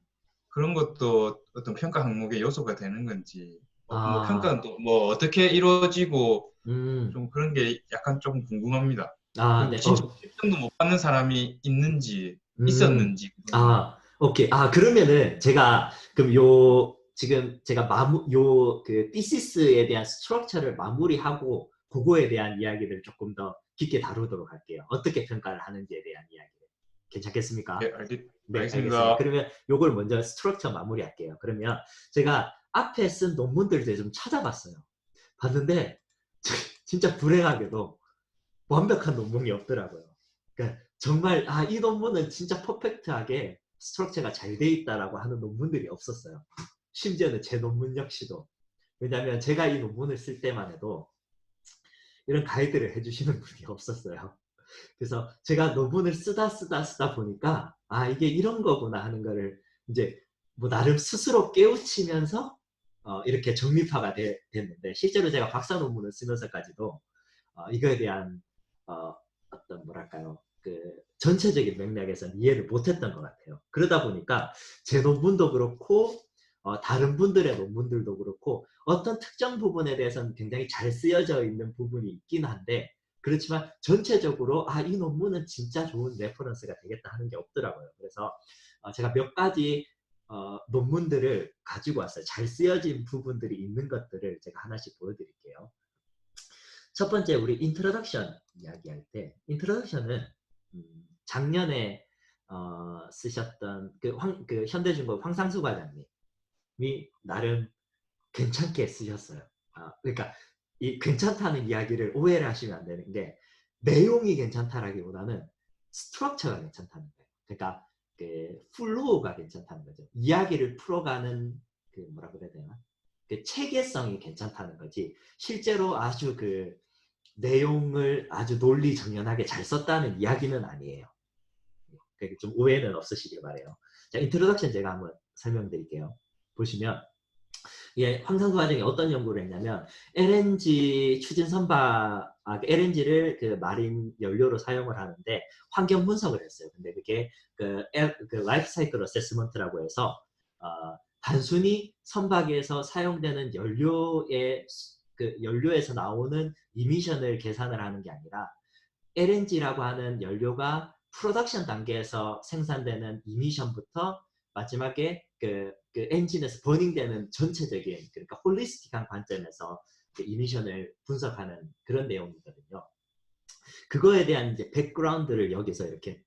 그런 것도 어떤 평가 항목의 요소가 되는 건지 뭐 아, 평가는 또 뭐 어떻게 이루어지고 음. 좀 그런 게 약간 좀 궁금합니다. 아, 그럼 네. 진짜 50점도 못 받는 사람이 있는지 음. 있었는지 그거는. 아, 오케이. 아, 그러면은 제가 그럼 요 지금 제가 요 그 thesis 대한 스트럭처를 마무리하고 그거에 대한 이야기를 조금 더 깊게 다루도록 할게요. 어떻게 평가를 하는지에 대한 이야기를. 괜찮겠습니까? 예, 네, 알겠습니다. 알겠습니다. 그러면 요걸 먼저 스트럭처 마무리할게요. 그러면 제가 앞에 쓴 논문들도 좀 찾아봤어요. 봤는데 진짜 불행하게도 완벽한 논문이 없더라고요. 그러니까 정말 이 논문은 진짜 퍼펙트하게 스트럭처가 잘 돼 있다라고 하는 논문들이 없었어요. 심지어는 제 논문 역시도. 왜냐하면 제가 이 논문을 쓸 때만 해도 이런 가이드를 해주시는 분이 없었어요. 그래서 제가 논문을 쓰다 보니까 이게 이런 거구나 하는 거를 이제 뭐 나름 스스로 깨우치면서 이렇게 정립화가 됐는데 실제로 제가 박사 논문을 쓰면서까지도 이거에 대한 어떤 뭐랄까요 그 전체적인 맥락에서는 이해를 못했던 것 같아요. 그러다 보니까 제 논문도 그렇고 다른 분들의 논문들도 그렇고 어떤 특정 부분에 대해서는 굉장히 잘 쓰여져 있는 부분이 있긴 한데 그렇지만 전체적으로 이 논문은 진짜 좋은 레퍼런스가 되겠다 하는 게 없더라고요. 그래서 제가 몇 가지 논문들을 가지고 왔어요. 잘 쓰여진 부분들이 있는 것들을 제가 하나씩 보여드릴게요. 첫 번째 우리 인트로덕션 이야기할 때 인트로덕션은 작년에 쓰셨던 그 현대중공업 황상수 과장님이 나름 괜찮게 쓰셨어요. 그러니까 이 괜찮다는 이야기를 오해를 하시면 안 되는 게 내용이 괜찮다라기보다는 스트럭처가 괜찮다는 거예요. 그러니까 그 플로우가 괜찮다는 거죠. 이야기를 풀어가는 그 뭐라 그래야 되나? 그 체계성이 괜찮다는 거지. 실제로 아주 그 내용을 아주 논리정연하게 잘 썼다는 이야기는 아니에요. 그러니까 좀 오해는 없으시길 바래요. 자, 인트로덕션 제가 한번 설명드릴게요. 보시면 황상수 과정이 어떤 연구를 했냐면 LNG 추진 선박 LNG를 그 마린 연료로 사용을 하는데 환경 분석을 했어요. 근데 그게 그 라이프 사이클 어세스먼트라고 해서 단순히 선박에서 사용되는 연료에서 나오는 이미션을 계산을 하는 게 아니라 LNG라고 하는 연료가 프로덕션 단계에서 생산되는 이미션부터 마지막에 그 엔진에서 버닝되는 전체적인 그러니까 홀리스틱한 관점에서 그 이미션을 분석하는 그런 내용이거든요. 그거에 대한 이제 백그라운드를 여기서 이렇게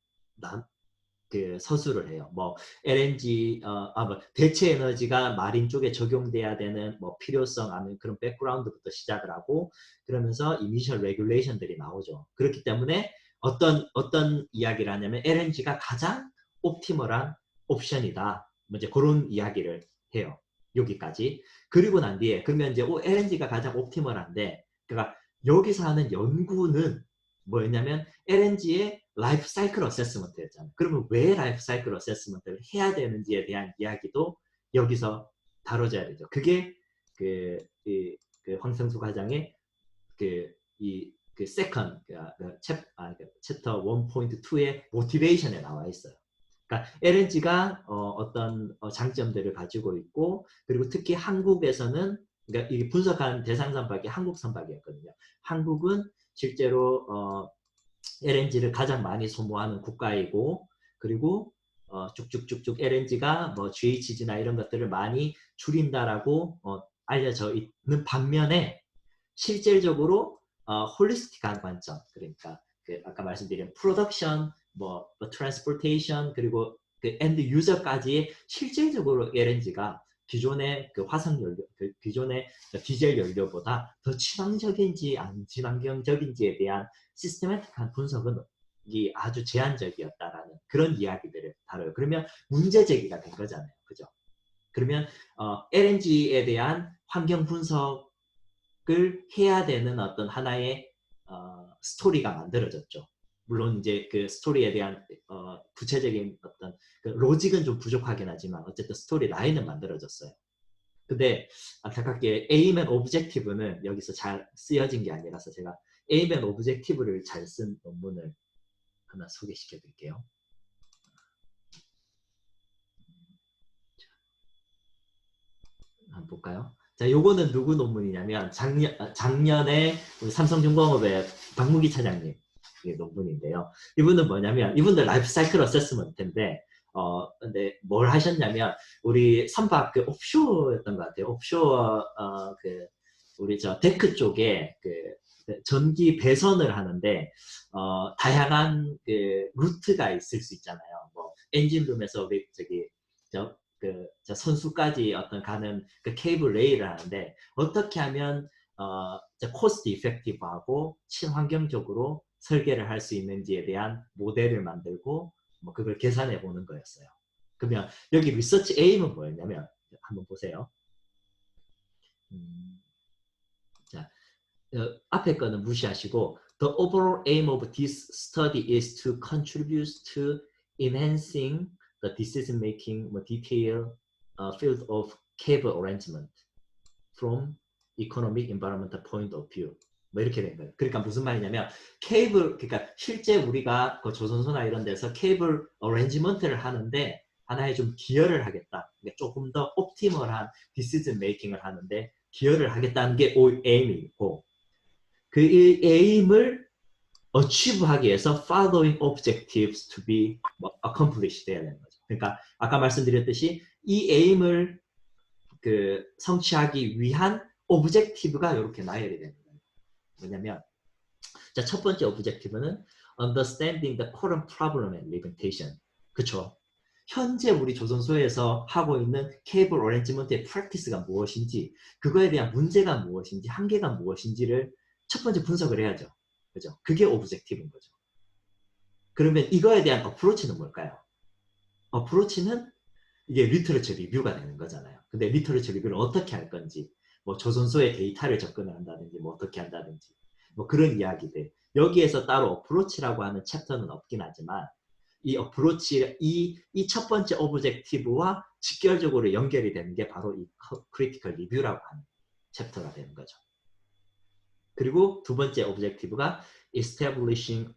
그 서술을 해요. 뭐 LNG 뭐 대체 에너지가 마린 쪽에 적용돼야 되는 뭐 필요성 하는 그런 백그라운드부터 시작을 하고 그러면서 이미션 레귤레이션들이 나오죠. 그렇기 때문에 어떤 이야기를 하냐면 LNG가 가장 옵티멀한 옵션이다. 뭐 이제 그런 이야기를 해요. 여기까지. 그리고 난 뒤에 그러면 이제 LNG가 가장 옵티멀한데 그러니까 여기서 하는 연구는 뭐였냐면 LNG의 라이프 사이클 어세스먼트였잖아요. 그러면 왜 라이프 사이클 어세스먼트를 해야 되는지에 대한 이야기도 여기서 다뤄져야 되죠. 그게 그 황성수 과장의 그 세컨 챕터 1.2의 모티베이션에 나와 있어요. 그러니까 LNG가 어떤 장점들을 가지고 있고 그리고 특히 한국에서는 그러니까 이 분석한 대상 선박이 한국 선박이었거든요. 한국은 실제로 LNG를 가장 많이 소모하는 국가이고 그리고 쭉쭉쭉쭉 LNG가 뭐 GHG나 이런 것들을 많이 줄인다라고 알려져 있는 반면에 실질적으로 홀리스틱한 관점 그러니까 그 아까 말씀드린 프로덕션 뭐 트랜스포테이션 그리고 그 엔드 유저까지 실질적으로 LNG가 기존의 그 화석 연료, 기존의 디젤 연료보다 더 친환경적인지 안 친환경적인지에 대한 시스테마틱한 분석은 이 아주 제한적이었다라는 그런 이야기들을 다뤄요. 그러면 문제 제기가 된 거잖아요. 그죠? 그러면 LNG에 대한 환경 분석을 해야 되는 어떤 하나의 스토리가 만들어졌죠. 물론 이제 그 스토리에 대한 구체적인 어떤 그 로직은 좀 부족하긴 하지만 어쨌든 스토리 라인은 만들어졌어요. 근데 안타깝게 에임 앤 오브젝티브는 여기서 잘 쓰여진 게 아니라서 제가 에임 앤 오브젝티브를 잘 쓴 논문을 하나 소개시켜 드릴게요. 한번 볼까요? 자, 요거는 누구 논문이냐면 작년에 우리 삼성중공업의 박무기 차장님 논문인데요. 이분은 뭐냐면 이분들 라이프 사이클 어세스먼트인데 근데 뭘 하셨냐면 우리 선박 그 옵쇼였던 것 같아요. 옵쇼 그 우리 저 데크 쪽에 그 전기 배선을 하는데 다양한 그 루트가 있을 수 있잖아요. 뭐 엔진룸에서 저기 저 선수까지 어떤 가는 그 케이블 레일을 하는데 어떻게 하면 코스트 이펙티브하고 친환경적으로 설계를 할 수 있는지에 대한 모델을 만들고 뭐 그걸 계산해 보는 거였어요. 그러면 여기 리서치 에임은 뭐였냐면 한번 보세요. 자, 앞에 거는 무시하시고 The overall aim of this study is to contribute to enhancing the decision-making detail field of cable arrangement from economic environmental point of view. 뭐 이렇게 된 거예요. 그러니까 무슨 말이냐면 케이블, 그러니까 실제 우리가 그 조선소나 이런 데서 케이블 어레인지먼트를 하는데 하나에 좀 기여를 하겠다. 그러니까 조금 더 옵티멀한 디시전 메이킹을 하는데 기여를 하겠다는 게 에임이고 그 에임을 achieve하기 위해서 following objectives to be accomplished 돼야 되는 거죠. 그러니까 아까 말씀드렸듯이 이 에임을 그 성취하기 위한 오브젝티브가 이렇게 나열이 되는 거예요. 뭐냐면 자, 첫 번째 오브젝티브는 understanding the current problem and limitation. 그쵸? 현재 우리 조선소에서 하고 있는 케이블 어레인지먼트의 프랙티스가 무엇인지, 그거에 대한 문제가 무엇인지, 한계가 무엇인지를 첫 번째 분석을 해야죠. 그죠? 그게 오브젝티브인 거죠. 그러면 이거에 대한 어프로치는 뭘까요? 어프로치는 이게 리터러처 리뷰가 되는 거잖아요. 근데 리터러처 리뷰를 어떻게 할 건지, 뭐 조선소의 데이터를 접근을 한다든지, 뭐 어떻게 한다든지, 뭐 그런 이야기들. 여기에서 따로 어프로치라고 하는 챕터는 없긴 하지만 이 어프로치, 이 첫 번째 오브젝티브와 직결적으로 연결이 되는 게 바로 이 크리티컬 리뷰라고 하는 챕터가 되는 거죠. 그리고 두 번째 오브젝티브가 establishing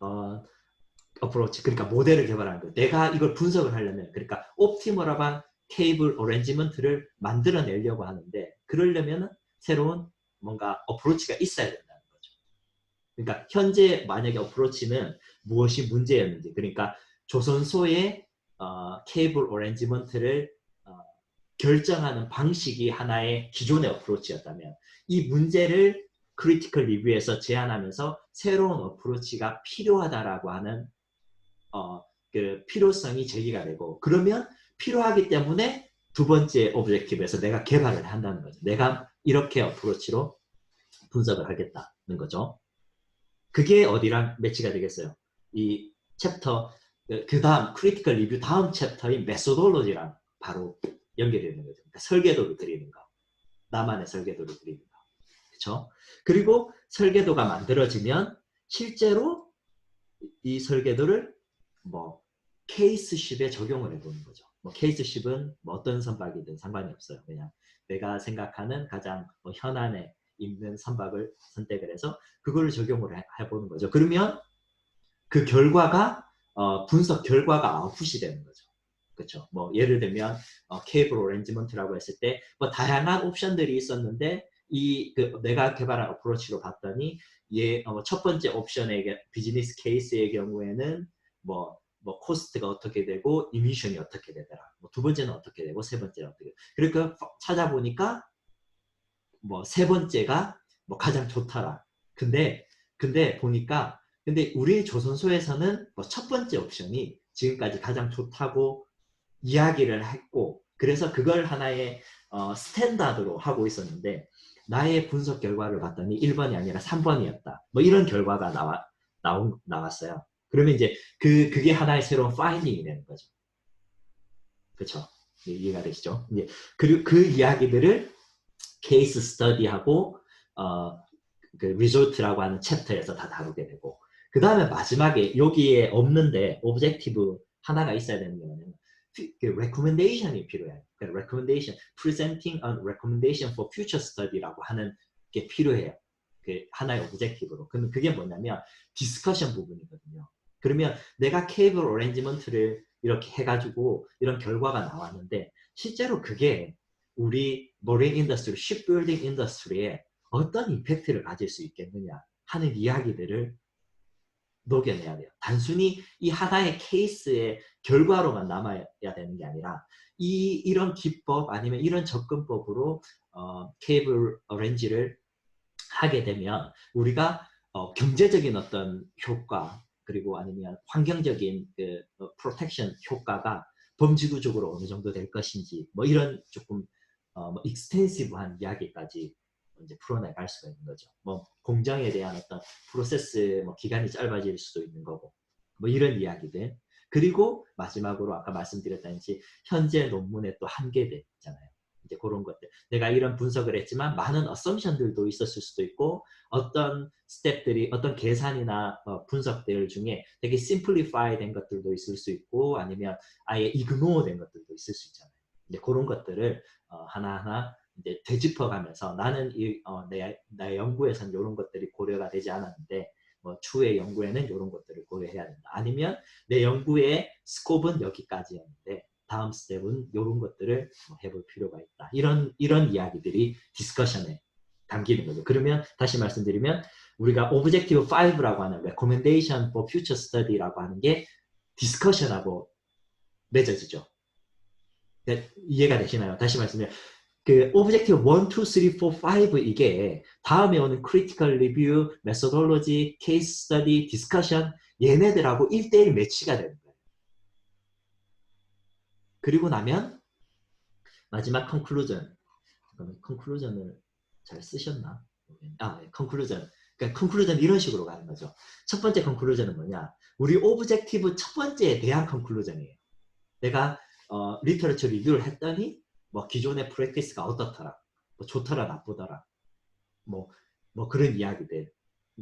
approach, 그러니까 모델을 개발하는 거예요. 내가 이걸 분석을 하려면, 그러니까 옵티멀한 케이블 어레인지먼트를 만들어내려고 하는데 그러려면 새로운 뭔가 어프로치가 있어야 된다는 거죠. 그러니까 현재 만약에 어프로치는 무엇이 문제였는지, 그러니까 조선소의 케이블 어레인지먼트를 결정하는 방식이 하나의 기존의 어프로치였다면 이 문제를 크리티컬 리뷰에서 제안하면서 새로운 어프로치가 필요하다라고 하는 그 필요성이 제기가 되고, 그러면 필요하기 때문에 두 번째 오브젝티브에서 내가 개발을 한다는 거죠. 내가 이렇게 어프로치로 분석을 하겠다는 거죠. 그게 어디랑 매치가 되겠어요? 이 챕터 그 다음 크리티컬 리뷰 다음 챕터인 메소돌로지랑 바로 연결이 되는 거죠. 그러니까 설계도를 그리는 거, 나만의 설계도를 그리는 거, 그렇죠? 그리고 설계도가 만들어지면 실제로 이 설계도를 뭐 케이스십에 적용을 해보는 거죠. 뭐 케이스십은 뭐 어떤 선박이든 상관이 없어요. 그냥 내가 생각하는 가장 뭐 현안에 있는 선박을 선택을 해서 그걸 적용을 해보는 거죠. 그러면 그 결과가 분석 결과가 아웃풋이 되는 거죠. 그렇죠. 뭐 예를 들면 케이블 어레인지먼트라고 했을 때 뭐 다양한 옵션들이 있었는데 그 내가 개발한 어프로치로 봤더니 첫 번째 옵션의 비즈니스 케이스의 경우에는 뭐 코스트가 어떻게 되고 이미션이 어떻게 되더라. 뭐 두 번째는 어떻게 되고 세 번째는 어떻게 되고. 그러니까 찾아보니까 뭐 세 번째가 뭐 가장 좋더라. 근데 보니까 근데 우리 조선소에서는 뭐 첫 번째 옵션이 지금까지 가장 좋다고 이야기를 했고, 그래서 그걸 하나의 스탠다드로 하고 있었는데 나의 분석 결과를 봤더니 1번이 아니라 3번이었다. 뭐 이런 결과가 나왔어요. 그러면 이제 그게 하나의 새로운 파인딩이 되는 거죠. 그렇죠? 이해가 되시죠? 그리고 그 이야기들을 케이스 스터디하고 그 리조트라고 하는 챕터에서 다 다루게 되고, 그 다음에 마지막에 여기에 없는데 오브젝티브 하나가 있어야 되는 게 뭐냐면 그 recommendation이 필요해요. 그러니까 recommendation, presenting a recommendation for future study라고 하는 게 필요해요. 그 하나의 오브젝티브로. 그러면 그게 뭐냐면 디스커션 부분이거든요. 그러면 내가 케이블 어레인지먼트를 이렇게 해가지고 이런 결과가 나왔는데 실제로 그게 우리 머린 인더스트리, 쉽빌딩 인더스트리에 어떤 임팩트를 가질 수 있겠느냐 하는 이야기들을 녹여내야 돼요. 단순히 이 하나의 케이스의 결과로만 남아야 되는 게 아니라 이런 기법 아니면 이런 접근법으로 케이블 어렌지를 하게 되면 우리가 경제적인 어떤 효과 그리고 아니면 환경적인 그 프로텍션 효과가 범지구적으로 어느 정도 될 것인지 뭐 이런 조금 뭐 익스텐시브한 이야기까지 이제 풀어나갈 수가 있는 거죠. 뭐 공장에 대한 어떤 프로세스 뭐 기간이 짧아질 수도 있는 거고 뭐 이런 이야기들. 그리고 마지막으로 아까 말씀드렸다든지 현재 논문의 또 한계들 있잖아요. 이제 그런 것들. 내가 이런 분석을 했지만 많은 어썸션들도 있었을 수도 있고 어떤 스텝들이 어떤 계산이나 분석들 중에 되게 심플리파이 된 것들도 있을 수 있고 아니면 아예 이그노어 된 것들도 있을 수 있잖아요. 이제 그런 것들을 하나하나 이제 되짚어가면서 나는 내 연구에서는 이런 것들이 고려가 되지 않았는데 뭐 추후의 연구에는 이런 것들을 고려해야 된다. 아니면 내 연구의 스코프는 여기까지였는데 다음 스텝은 이런 것들을 해볼 필요가 있다. 이런 이야기들이 디스커션에 담기는 거죠. 그러면 다시 말씀드리면 우리가 Objective 5라고 하는 Recommendation for Future Study라고 하는 게 디스커션하고 맺어지죠. 이해가 되시나요? 다시 말씀드리면 그 Objective 1, 2, 3, 4, 5 이게 다음에 오는 Critical Review, Methodology, Case Study, Discussion 얘네들하고 1대1 매치가 되는 거예요. 그리고 나면 마지막 컨클루전. 컨클루전을 잘 쓰셨나? 네, 컨클루전. 그러니까 컨클루전 이런 식으로 가는 거죠. 첫 번째 컨클루전은 뭐냐? 우리 오브젝티브 첫 번째에 대한 컨클루전이에요. 내가 리터러처 리뷰를 했더니 뭐 기존의 프랙티스가 어떻더라, 뭐 좋더라, 나쁘더라, 뭐 그런 이야기들.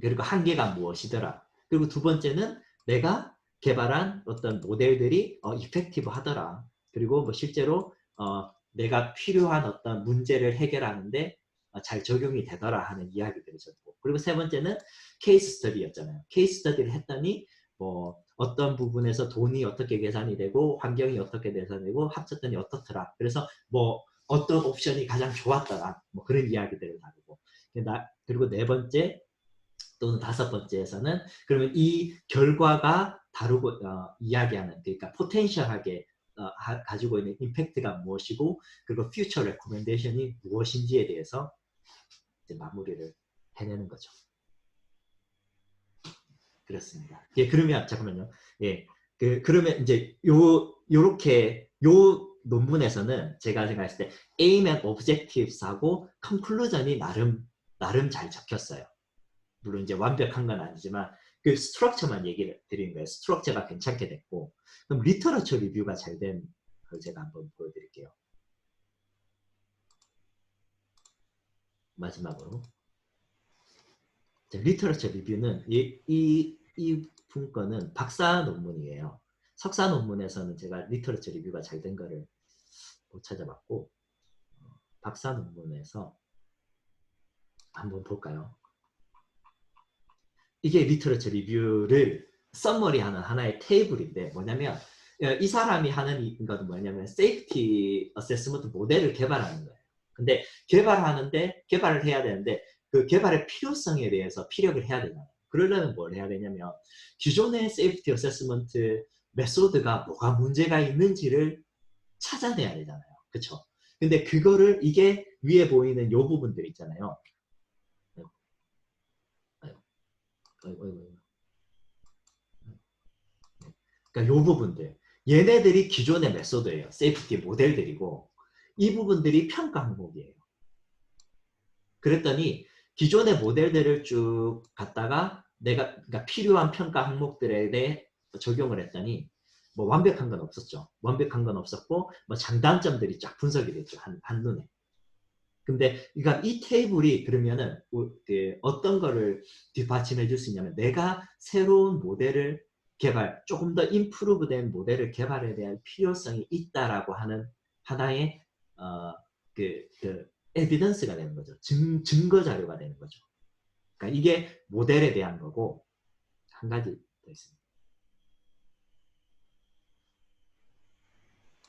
그리고 한계가 무엇이더라. 그리고 두 번째는 내가 개발한 어떤 모델들이 이펙티브 하더라. 그리고 뭐 실제로 내가 필요한 어떤 문제를 해결하는데 잘 적용이 되더라 하는 이야기들을 줬고 그리고 세 번째는 케이스 스터디였잖아요. 케이스 스터디를 했더니 뭐 어떤 부분에서 돈이 어떻게 계산이 되고 환경이 어떻게 계산되고 합쳤더니 어떻더라. 그래서 뭐 어떤 옵션이 가장 좋았더라. 뭐 그런 이야기들을 다루고 그리고 네 번째 또는 다섯 번째에서는 그러면 이 결과가 다루고 이야기하는 그러니까 포텐셜하게 가지고 있는 임팩트가 무엇이고 그리고 퓨처 레코멘데이션이 무엇인지에 대해서 이제 마무리를 해내는 거죠. 그렇습니다. 예, 그러면 잠깐만요. 예, 그러면 이제 요렇게 요 논문에서는 제가 생각했을 때 aim and objectives하고 conclusion이 나름 잘 적혔어요. 물론 이제 완벽한 건 아니지만 그 스트럭처만 얘기를 드리는 거예요. 스트럭처가 괜찮게 됐고 그럼 리터러처 리뷰가 잘 된 걸 제가 한번 보여드릴게요. 마지막으로 리터러처 리뷰는 이 분과는 박사 논문이에요. 석사 논문에서는 제가 리터러처 리뷰가 잘 된 거를 못 찾아봤고 박사 논문에서 한번 볼까요? 이게 리터러처 리뷰를 서머리하는 하나의 테이블인데 뭐냐면 이 사람이 하는 건 뭐냐면 세이프티 어세스먼트 모델을 개발하는 거예요. 근데 개발을 해야 되는데 그 개발의 필요성에 대해서 피력을 해야 되잖아요. 그러려면 뭘 해야 되냐면 기존의 세이프티 어세스먼트 메소드가 뭐가 문제가 있는지를 찾아내야 되잖아요. 그렇죠? 근데 그거를 이게 위에 보이는 요 부분들 있잖아요. 그러니까 요 부분들 얘네들이 기존의 메소드예요. 세이프티 모델들이고 이 부분들이 평가 항목이에요. 그랬더니 기존의 모델들을 쭉 갖다가 내가 그러니까 필요한 평가 항목들에 대해 적용을 했더니 뭐 완벽한 건 없었죠. 완벽한 건 없었고 뭐 장단점들이 쫙 분석이 됐죠. 한눈에. 근데 그러니까 이 테이블이 그러면은 어떤 거를 뒷받침해 줄 수 있냐면 내가 새로운 모델을 조금 더 임프루브된 모델을 개발에 대한 필요성이 있다라고 하는 하나의 에비던스가 되는 거죠. 증거 자료가 되는 거죠. 그러니까 이게 모델에 대한 거고 한 가지 더 있습니다.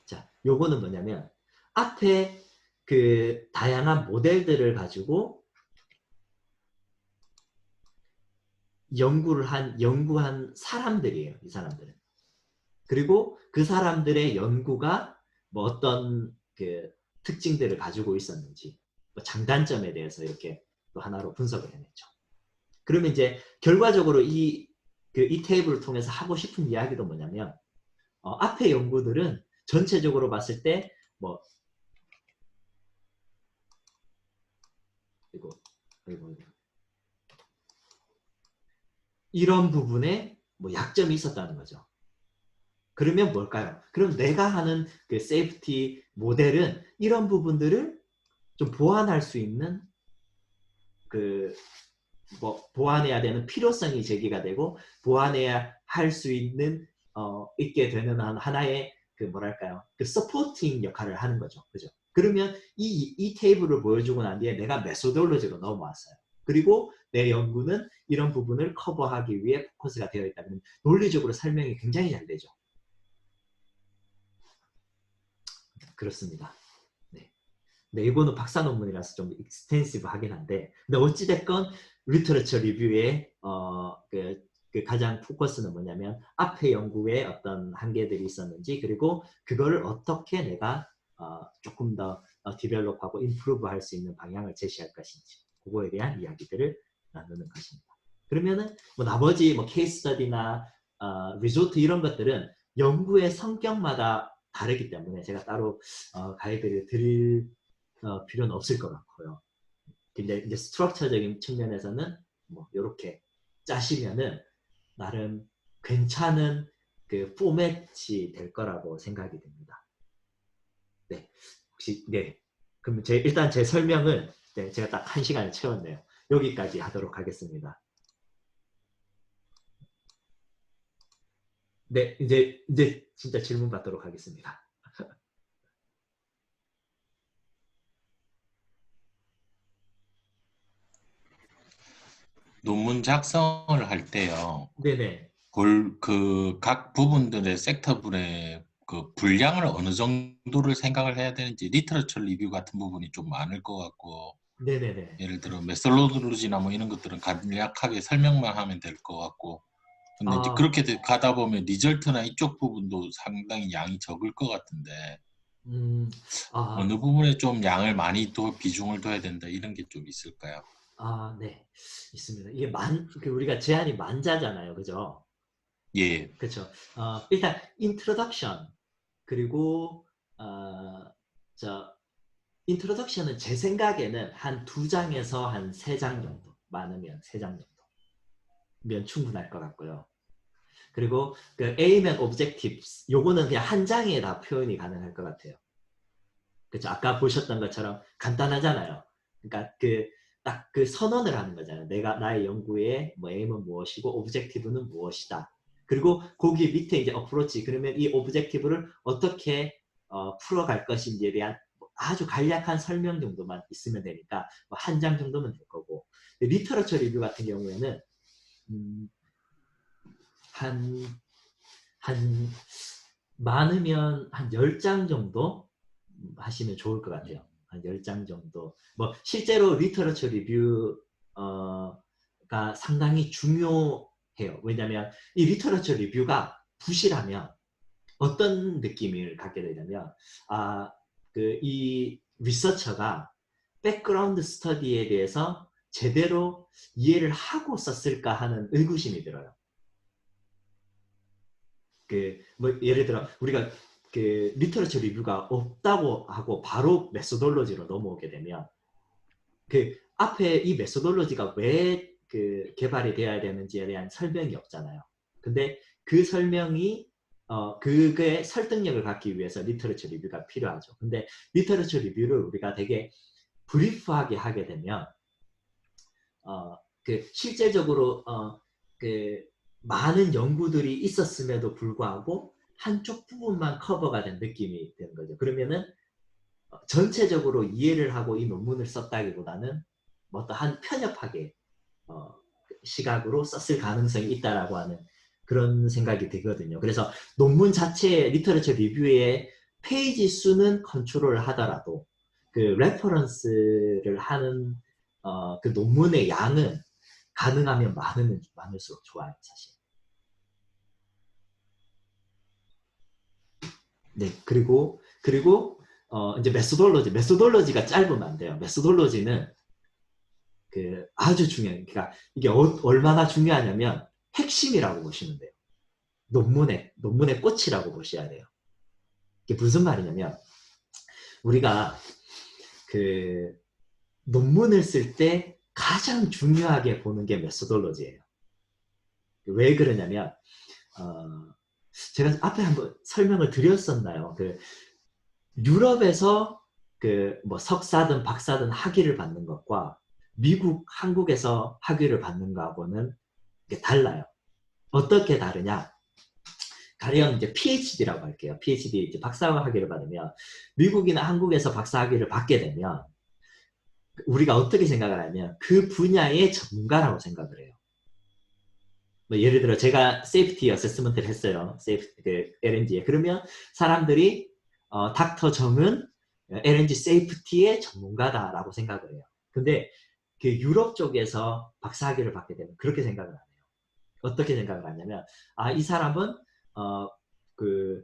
자, 요거는 뭐냐면 앞에 그 다양한 모델들을 가지고 연구한 사람들이에요. 이 사람들은. 그리고 그 사람들의 연구가 뭐 어떤 그 특징들을 가지고 있었는지, 뭐 장단점에 대해서 이렇게 또 하나로 분석을 해냈죠. 그러면 이제 결과적으로 이 테이블을 통해서 하고 싶은 이야기도 뭐냐면, 앞의 연구들은 전체적으로 봤을 때 뭐 이런 부분에 뭐 약점이 있었다는 거죠. 그러면 뭘까요? 그럼 내가 하는 그 세이프티 모델은 이런 부분들을 좀 보완할 수 있는 그 뭐 보완해야 되는 필요성이 제기가 되고 보완해야 할 수 있는 있게 되는 하나의 그 뭐랄까요? 그 서포팅 역할을 하는 거죠. 그죠? 그러면 이 테이블을 보여주고 난 뒤에 내가 메소돌로지로 넘어왔어요. 그리고 내 연구는 이런 부분을 커버하기 위해 포커스가 되어 있다. 그러면 논리적으로 설명이 굉장히 잘 되죠. 그렇습니다. 네. 네, 이거는 박사 논문이라서 좀 익스텐시브 하긴 한데, 근데 어찌됐건 리터러처 리뷰의 그 가장 포커스는 뭐냐면 앞에 연구에 어떤 한계들이 있었는지, 그리고 그거를 어떻게 내가 조금 더 디벨롭하고 임프루브 할 수 있는 방향을 제시할 것인지, 그거에 대한 이야기들을 나누는 것입니다. 그러면은 뭐 나머지 뭐 케이스 스터디나 리조트 이런 것들은 연구의 성격마다 다르기 때문에 제가 따로 가이드를 드릴 필요는 없을 것 같고요. 근데 이제 스트럭처적인 측면에서는 뭐 이렇게 짜시면은 나름 괜찮은 그 포맷이 될 거라고 생각이 됩니다. 네, 혹시 네, 그럼 일단 제 설명은 네, 제가 딱 1시간을 채웠네요. 여기까지 하도록 하겠습니다. 네, 이제 진짜 질문 받도록 하겠습니다. 논문 작성을 할 때요. 네네. 그 각 부분들의 섹터분의 그 분량을 어느 정도를 생각을 해야 되는지 리터러처 리뷰 같은 부분이 좀 많을 것 같고 네네네. 예를 들어 메솔로디나 뭐 이런 것들은 간략하게 설명만 하면 될 것 같고 근데 이제 그렇게 가다 보면 리절트나 이쪽 부분도 상당히 양이 적을 것 같은데 어느 부분에 좀 양을 많이 비중을 둬야 된다 이런 게 좀 있을까요? 네, 있습니다. 이게 우리가 제한이 만자잖아요, 그죠? 예. 그렇죠. 일단 인트로덕션 그리고 인트로덕션은 제 생각에는 한 2장에서 한 3장 정도, 많으면 3장 정도면 충분할 것 같고요. 그리고 그 aim and objectives 요거는 그냥 한 장에 다 표현이 가능할 것 같아요. 그렇죠. 아까 보셨던 것처럼 간단하잖아요. 그러니까 딱 그 선언을 하는 거잖아요. 나의 연구의 뭐 aim은 무엇이고 objective는 무엇이다. 그리고 거기 밑에 이제 approach 그러면 이 objective를 어떻게 풀어갈 것인지에 대한 아주 간략한 설명 정도만 있으면 되니까 뭐 한 장 정도면 될 거고 리터러처 리뷰 같은 경우에는 한 많으면 한 10장 정도 하시면 좋을 것 같아요. 한 10장 정도. 뭐 실제로 리터러처 리뷰가 상당히 중요해요. 왜냐하면 이 리터러처 리뷰가 부실하면 어떤 느낌을 갖게 되냐면 이 리서처가 백그라운드 스터디에 대해서 제대로 이해를 하고 썼을까 하는 의구심이 들어요. 뭐 예를 들어 우리가 리터러처 리뷰가 없다고 하고 바로 메소돌로지로 넘어오게 되면 앞에 이 메소돌로지가 왜 개발이 되어야 되는지에 대한 설명이 없잖아요. 근데 그 설명이 그게 설득력을 갖기 위해서 리터러처 리뷰가 필요하죠. 근데 리터러처 리뷰를 우리가 되게 브리프하게 하게 되면 실제적으로 많은 연구들이 있었음에도 불구하고 한쪽 부분만 커버가 된 느낌이 되는 거죠. 그러면은 전체적으로 이해를 하고 이 논문을 썼다기보다는 뭐 어떠한 편협하게 시각으로 썼을 가능성이 있다라고 하는 그런 생각이 들거든요. 그래서 논문 자체의 리터러처 리뷰의 페이지 수는 컨트롤을 하더라도 그 레퍼런스를 하는 그 논문의 양은 가능하면 많을수록 좋아요, 사실. 네, 그리고 이제 메소돌로지가 짧으면 안 돼요. 메소돌로지는 그 아주 중요해요. 그러니까 이게 얼마나 중요하냐면 핵심이라고 보시면 돼요. 논문의 꽃이라고 보셔야 돼요. 이게 무슨 말이냐면 우리가 그 논문을 쓸 때 가장 중요하게 보는 게 메소돌로지예요. 왜 그러냐면 제가 앞에 한번 설명을 드렸었나요? 그 유럽에서 그 뭐 석사든 박사든 학위를 받는 것과 한국에서 학위를 받는 거하고는 이게 달라요. 어떻게 다르냐? 가령 이제 PhD라고 할게요. PhD 이제 박사 학위를 받으면 미국이나 한국에서 박사 학위를 받게 되면 우리가 어떻게 생각을 하냐면 그 분야의 전문가라고 생각을 해요. 뭐 예를 들어 제가 세이프티 어세스먼트를 했어요. 그 LNG에. 그러면 사람들이 닥터 정은 LNG 세이프티의 전문가다라고 생각을 해요. 근데 그 유럽 쪽에서 박사학위를 받게 되면 그렇게 생각을 안 해요. 어떻게 생각을 하냐면 이 사람은 그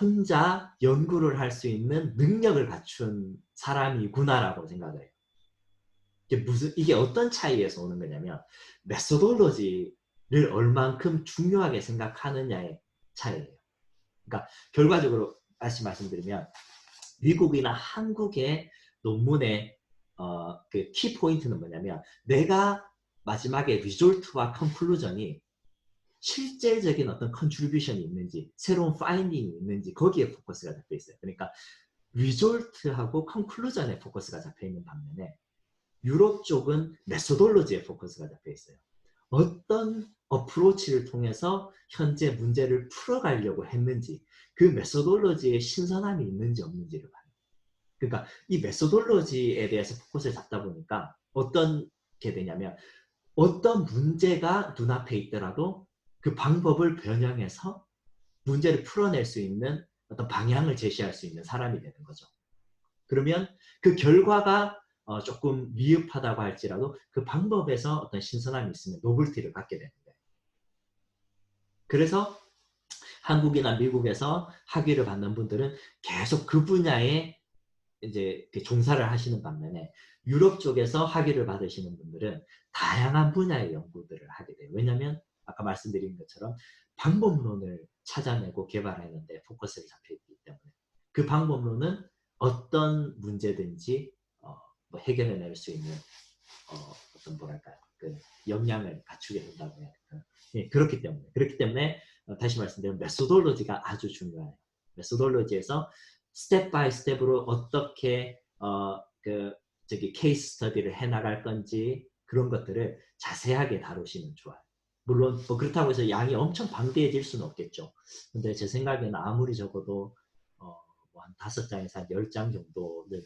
혼자 연구를 할 수 있는 능력을 갖춘 사람이구나라고 생각을 해요. 이게 어떤 차이에서 오는 거냐면 메소돌로지를 얼만큼 중요하게 생각하느냐의 차이예요. 그러니까 결과적으로 다시 말씀드리면 미국이나 한국의 논문의 그 키포인트는 뭐냐면 내가 마지막에 리졸트와 컨클루전이 실질적인 어떤 컨트리뷰션이 있는지 새로운 파인딩이 있는지 거기에 포커스가 잡혀 있어요. 그러니까 리졸트하고 컨클루전에 포커스가 잡혀 있는 반면에 유럽 쪽은 메소돌로지에 포커스가 잡혀 있어요. 어떤 어프로치를 통해서 현재 문제를 풀어가려고 했는지 그 메소돌로지에 신선함이 있는지 없는지를 봐요. 그러니까 이 메소돌로지에 대해서 포커스를 잡다 보니까 어떻게 되냐면 어떤 문제가 눈앞에 있더라도 그 방법을 변형해서 문제를 풀어낼 수 있는 어떤 방향을 제시할 수 있는 사람이 되는 거죠. 그러면 그 결과가 조금 미흡하다고 할지라도 그 방법에서 어떤 신선함이 있으면 노벨티를 받게 되는 거예요. 그래서 한국이나 미국에서 학위를 받는 분들은 계속 그 분야에 이제 종사를 하시는 반면에 유럽 쪽에서 학위를 받으시는 분들은 다양한 분야의 연구들을 하게 돼요. 왜냐하면 아까 말씀드린 것처럼 방법론을 찾아내고 개발하는데 포커스를 잡혀있기 때문에 그 방법론은 어떤 문제든지 뭐 해결해낼 수 있는 어떤 뭐랄까요 그 역량을 갖추게 된다고 해야 될까요? 예, 그렇기 때문에 다시 말씀드리면 메소돌로지가 아주 중요해요. 메소돌로지에서 스텝 바이 스텝으로 어떻게 케이스 스터디를 해나갈 건지 그런 것들을 자세하게 다루시면 좋아요. 물론 뭐 그렇다고 해서 양이 엄청 방대해질 수는 없겠죠. 근데 제 생각에는 아무리 적어도 뭐 한 5장에서 한 10장 정도는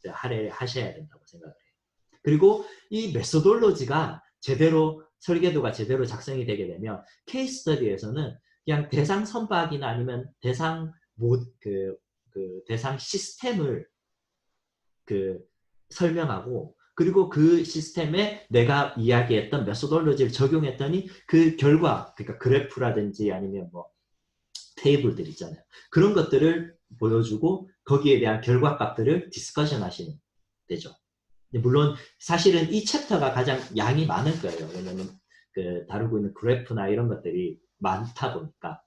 할애를 하셔야 된다고 생각을 해요. 그리고 이 메소돌로지가 설계도가 제대로 작성이 되게 되면 케이스 스터디에서는 그냥 대상 선박이나 아니면 대상 대상 시스템을 설명하고 그리고 그 시스템에 내가 이야기했던 메소돌로지를 적용했더니 그 결과 그러니까 그래프라든지 아니면 뭐 테이블들 있잖아요. 그런 것들을 보여주고 거기에 대한 결과값들을 디스커션 하시면 되죠. 물론 사실은 이 챕터가 가장 양이 많을 거예요. 왜냐면 다루고 있는 그래프나 이런 것들이 많다 보니까.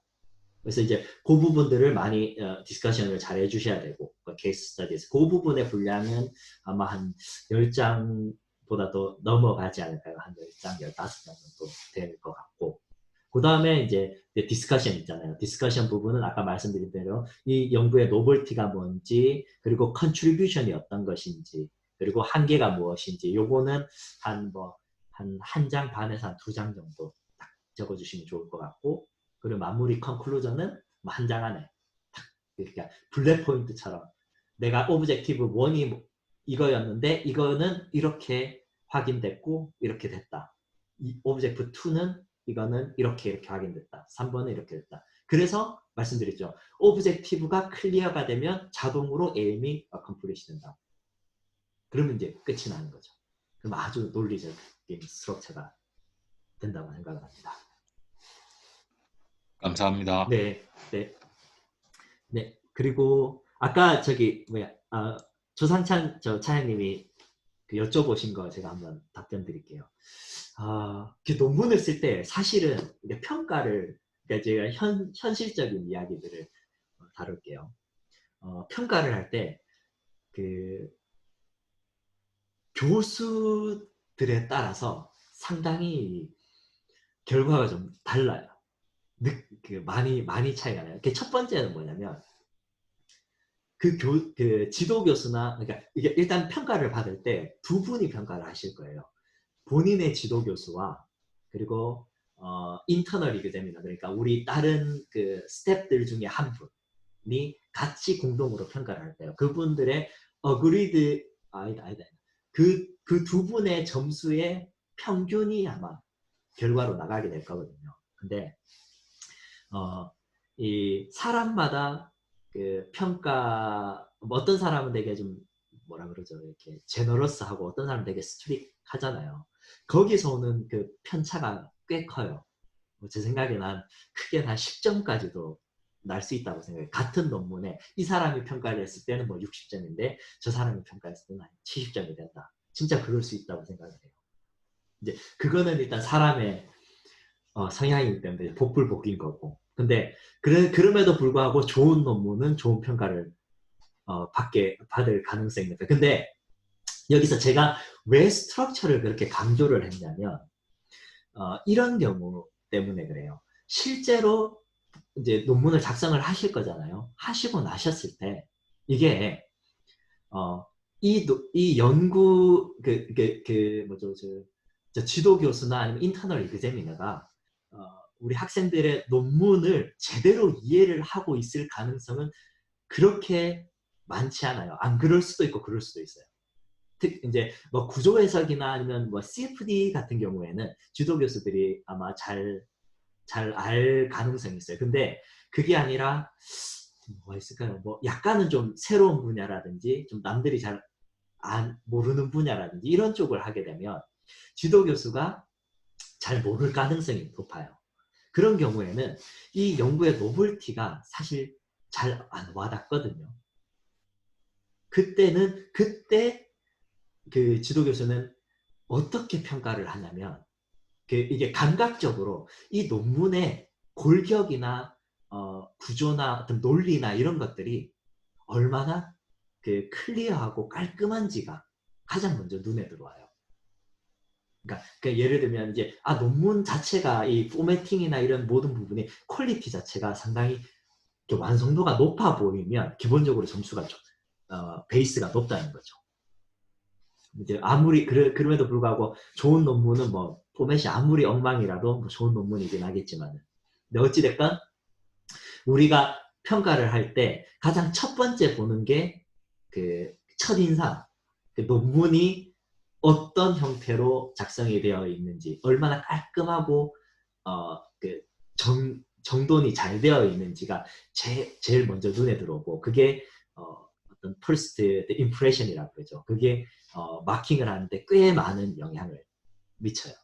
그래서 이제 그 부분들을 많이 디스커션을 잘 해주셔야 되고 케이스 스터디에서 그 부분의 분량은 아마 한 10장보다 더 넘어가지 않을까요? 한 10장, 15장 정도 될 것 같고 그 다음에 이제 디스커션 있잖아요. 디스커션 부분은 아까 말씀드린 대로 이 연구의 노벨티가 뭔지 그리고 컨트리뷰션이 어떤 것인지 그리고 한계가 무엇인지 요거는 한 장 반에서 한 2장 정도 딱 적어주시면 좋을 것 같고 그리고 마무리 컨클루전은 한 장 안에 딱 그러니까 블랙 포인트처럼 내가 오브젝티브 1이 이거였는데 이거는 이렇게 확인됐고 이렇게 됐다. 이 오브젝티브 2는 이거는 이렇게 확인됐다. 3번은 이렇게 됐다. 그래서 말씀드렸죠. 오브젝티브가 클리어가 되면 자동으로 에임이 컴플릿이 된다. 그러면 이제 끝이 나는 거죠. 그럼 아주 논리적인 스트럭처가 된다고 생각을 합니다. 감사합니다. 네, 네, 네. 그리고 아까 저기 조상찬 차장님이 그 여쭤보신 거 제가 한번 답변 드릴게요. 그 논문을 쓸 때 사실은 평가를, 그러니까 제가 현실적인 이야기들을 다룰게요. 평가를 할 때 그 교수들에 따라서 상당히 결과가 좀 달라요. 많이 차이가 나요. 첫 번째는 뭐냐면 그 지도 교수나, 그러니까 이게 일단 평가를 받을 때 두 분이 평가를 하실 거예요. 본인의 지도 교수와 그리고 인터널 리그제미너, 그러니까 우리 다른 그 스태프들 중에 한 분이 같이 공동으로 평가를 할 때요. 그분들의 어그리드 아니다. 그 두 분의 점수의 평균이 아마 결과로 나가게 될 거거든요. 근데 이 사람마다 그 평가, 어떤 사람은 되게 좀 뭐라 그러죠, 이렇게 제너러스하고 어떤 사람은 되게 스트릭하잖아요. 거기서 오는 그 편차가 꽤 커요. 제 생각에는 크게 한 10점까지도 날 수 있다고 생각해요. 같은 논문에 이 사람이 평가를 했을 때는 뭐 60점인데 저 사람이 평가했을 때는 한 70점이 된다. 진짜 그럴 수 있다고 생각을 해요. 이제 그거는 일단 사람의 성향이기 때문에 복불복인 거고. 근데 그럼에도 불구하고 좋은 논문은 좋은 평가를 받을 가능성이 있는 거예요. 근데 여기서 제가 왜 스트럭처를 그렇게 강조를 했냐면 이런 경우 때문에 그래요. 실제로 이제 논문을 작성을 하실 거잖아요. 하시고 나셨을 때 이게 이 연구 뭐죠, 저 지도 교수나 아니면 인터널 이그제미너가 우리 학생들의 논문을 제대로 이해를 하고 있을 가능성은 그렇게 많지 않아요. 안 그럴 수도 있고 그럴 수도 있어요. 이제 뭐 구조 해석이나 아니면 뭐 CFD 같은 경우에는 지도 교수들이 아마 잘 알 가능성이 있어요. 근데 그게 아니라 뭐가 있을까요? 뭐 약간은 좀 새로운 분야라든지 좀 남들이 잘 모르는 분야라든지 이런 쪽을 하게 되면 지도 교수가 잘 모를 가능성이 높아요. 그런 경우에는 이 연구의 노벨티가 사실 잘 안 와닿거든요. 그때 그 지도 교수는 어떻게 평가를 하냐면 이게 감각적으로 이 논문의 골격이나 구조나 어떤 논리나 이런 것들이 얼마나 그 클리어하고 깔끔한지가 가장 먼저 눈에 들어와요. 그러니까 예를 들면 이제 논문 자체가 이 포매팅이나 이런 모든 부분이 퀄리티 자체가 상당히 완성도가 높아 보이면 기본적으로 점수가 베이스가 높다는 거죠. 이제 아무리 그럼에도 불구하고 좋은 논문은 뭐 포맷이 아무리 엉망이라도 뭐 좋은 논문이긴 하겠지만, 근데 어찌됐건 우리가 평가를 할 때 가장 첫 번째 보는 게 그 첫인상, 그 논문이 어떤 형태로 작성이 되어 있는지, 얼마나 깔끔하고 그 정돈이 잘 되어 있는지가 제일 먼저 눈에 들어오고, 그게 어떤 first impression이라고 그러죠. 그게 마킹을 하는데 꽤 많은 영향을 미쳐요.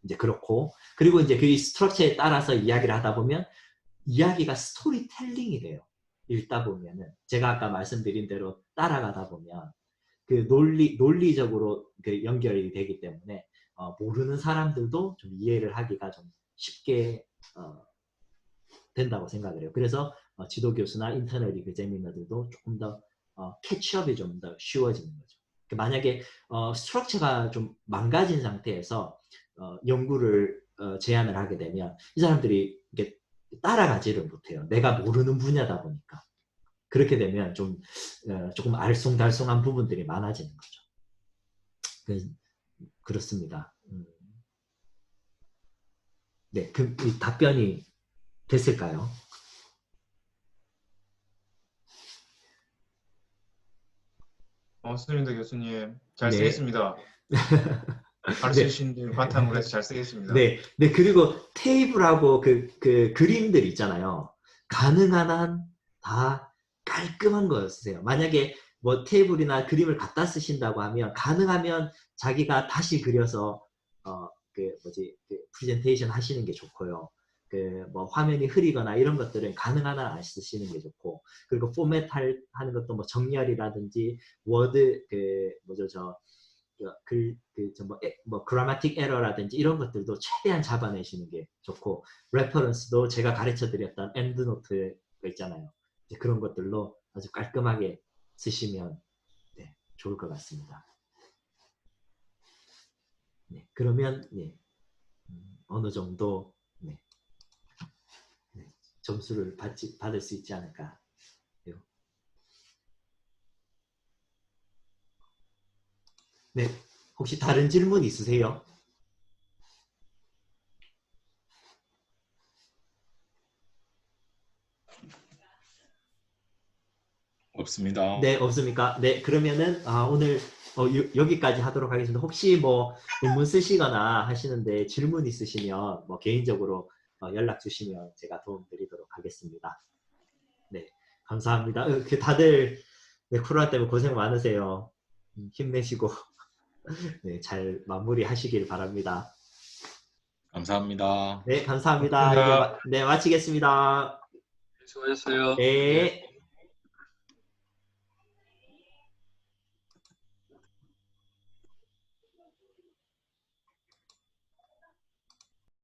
이제 그렇고, 그리고 이제 그 스트럭처에 따라서 이야기를 하다 보면 이야기가 스토리텔링이 돼요. 읽다 보면은 제가 아까 말씀드린 대로 따라가다 보면 그 논리적으로 그 연결이 되기 때문에 모르는 사람들도 좀 이해를 하기가 좀 쉽게 된다고 생각을 해요. 그래서 지도 교수나 인터넷 이그제미너들도 조금 더 캐치업이 좀 더 쉬워지는 거죠. 만약에 스트럭처가 좀 망가진 상태에서 연구를 제안을 하게 되면 이 사람들이 이게 따라가지를 못해요. 내가 모르는 분야다 보니까. 그렇게 되면 조금 알쏭달쏭한 부분들이 많아지는 거죠. 그렇습니다. 네, 이 답변이 됐을까요? 스님도 교수님 잘 네. 쓰겠습니다. 가르치신 분 바탕으로 해서 잘 쓰겠습니다. 네, 그리고 테이블하고 그 그림들 있잖아요. 가능한 한 다 깔끔한 거 쓰세요. 만약에 뭐 테이블이나 그림을 갖다 쓰신다고 하면 가능하면 자기가 다시 그려서 그 프레젠테이션 하시는 게 좋고요. 그 뭐 화면이 흐리거나 이런 것들은 가능한 한 안 쓰시는 게 좋고, 그리고 포맷 하는 것도 뭐 정렬이라든지 워드 뭐 그라마틱 에러라든지 이런 것들도 최대한 잡아내시는 게 좋고, 레퍼런스도 제가 가르쳐 드렸던 엔드노트 있잖아요. 그런 것들로 아주 깔끔하게 쓰시면 네, 좋을 것 같습니다. 네, 그러면 네, 어느 정도 네, 점수를 받을 수 있지 않을까. 네, 혹시 다른 질문 있으세요? 없습니다. 네, 없습니까? 네, 그러면은 오늘 여기까지 하도록 하겠습니다. 혹시 뭐 논문 쓰시거나 하시는데 질문 있으시면 뭐 개인적으로 연락 주시면 제가 도움 드리도록 하겠습니다. 네, 감사합니다. 다들 네, 코로나 때문에 고생 많으세요. 힘내시고 네, 잘 마무리하시길 바랍니다. 감사합니다. 네, 감사합니다. 이제 네, 마치겠습니다. 수고하셨어요. 네.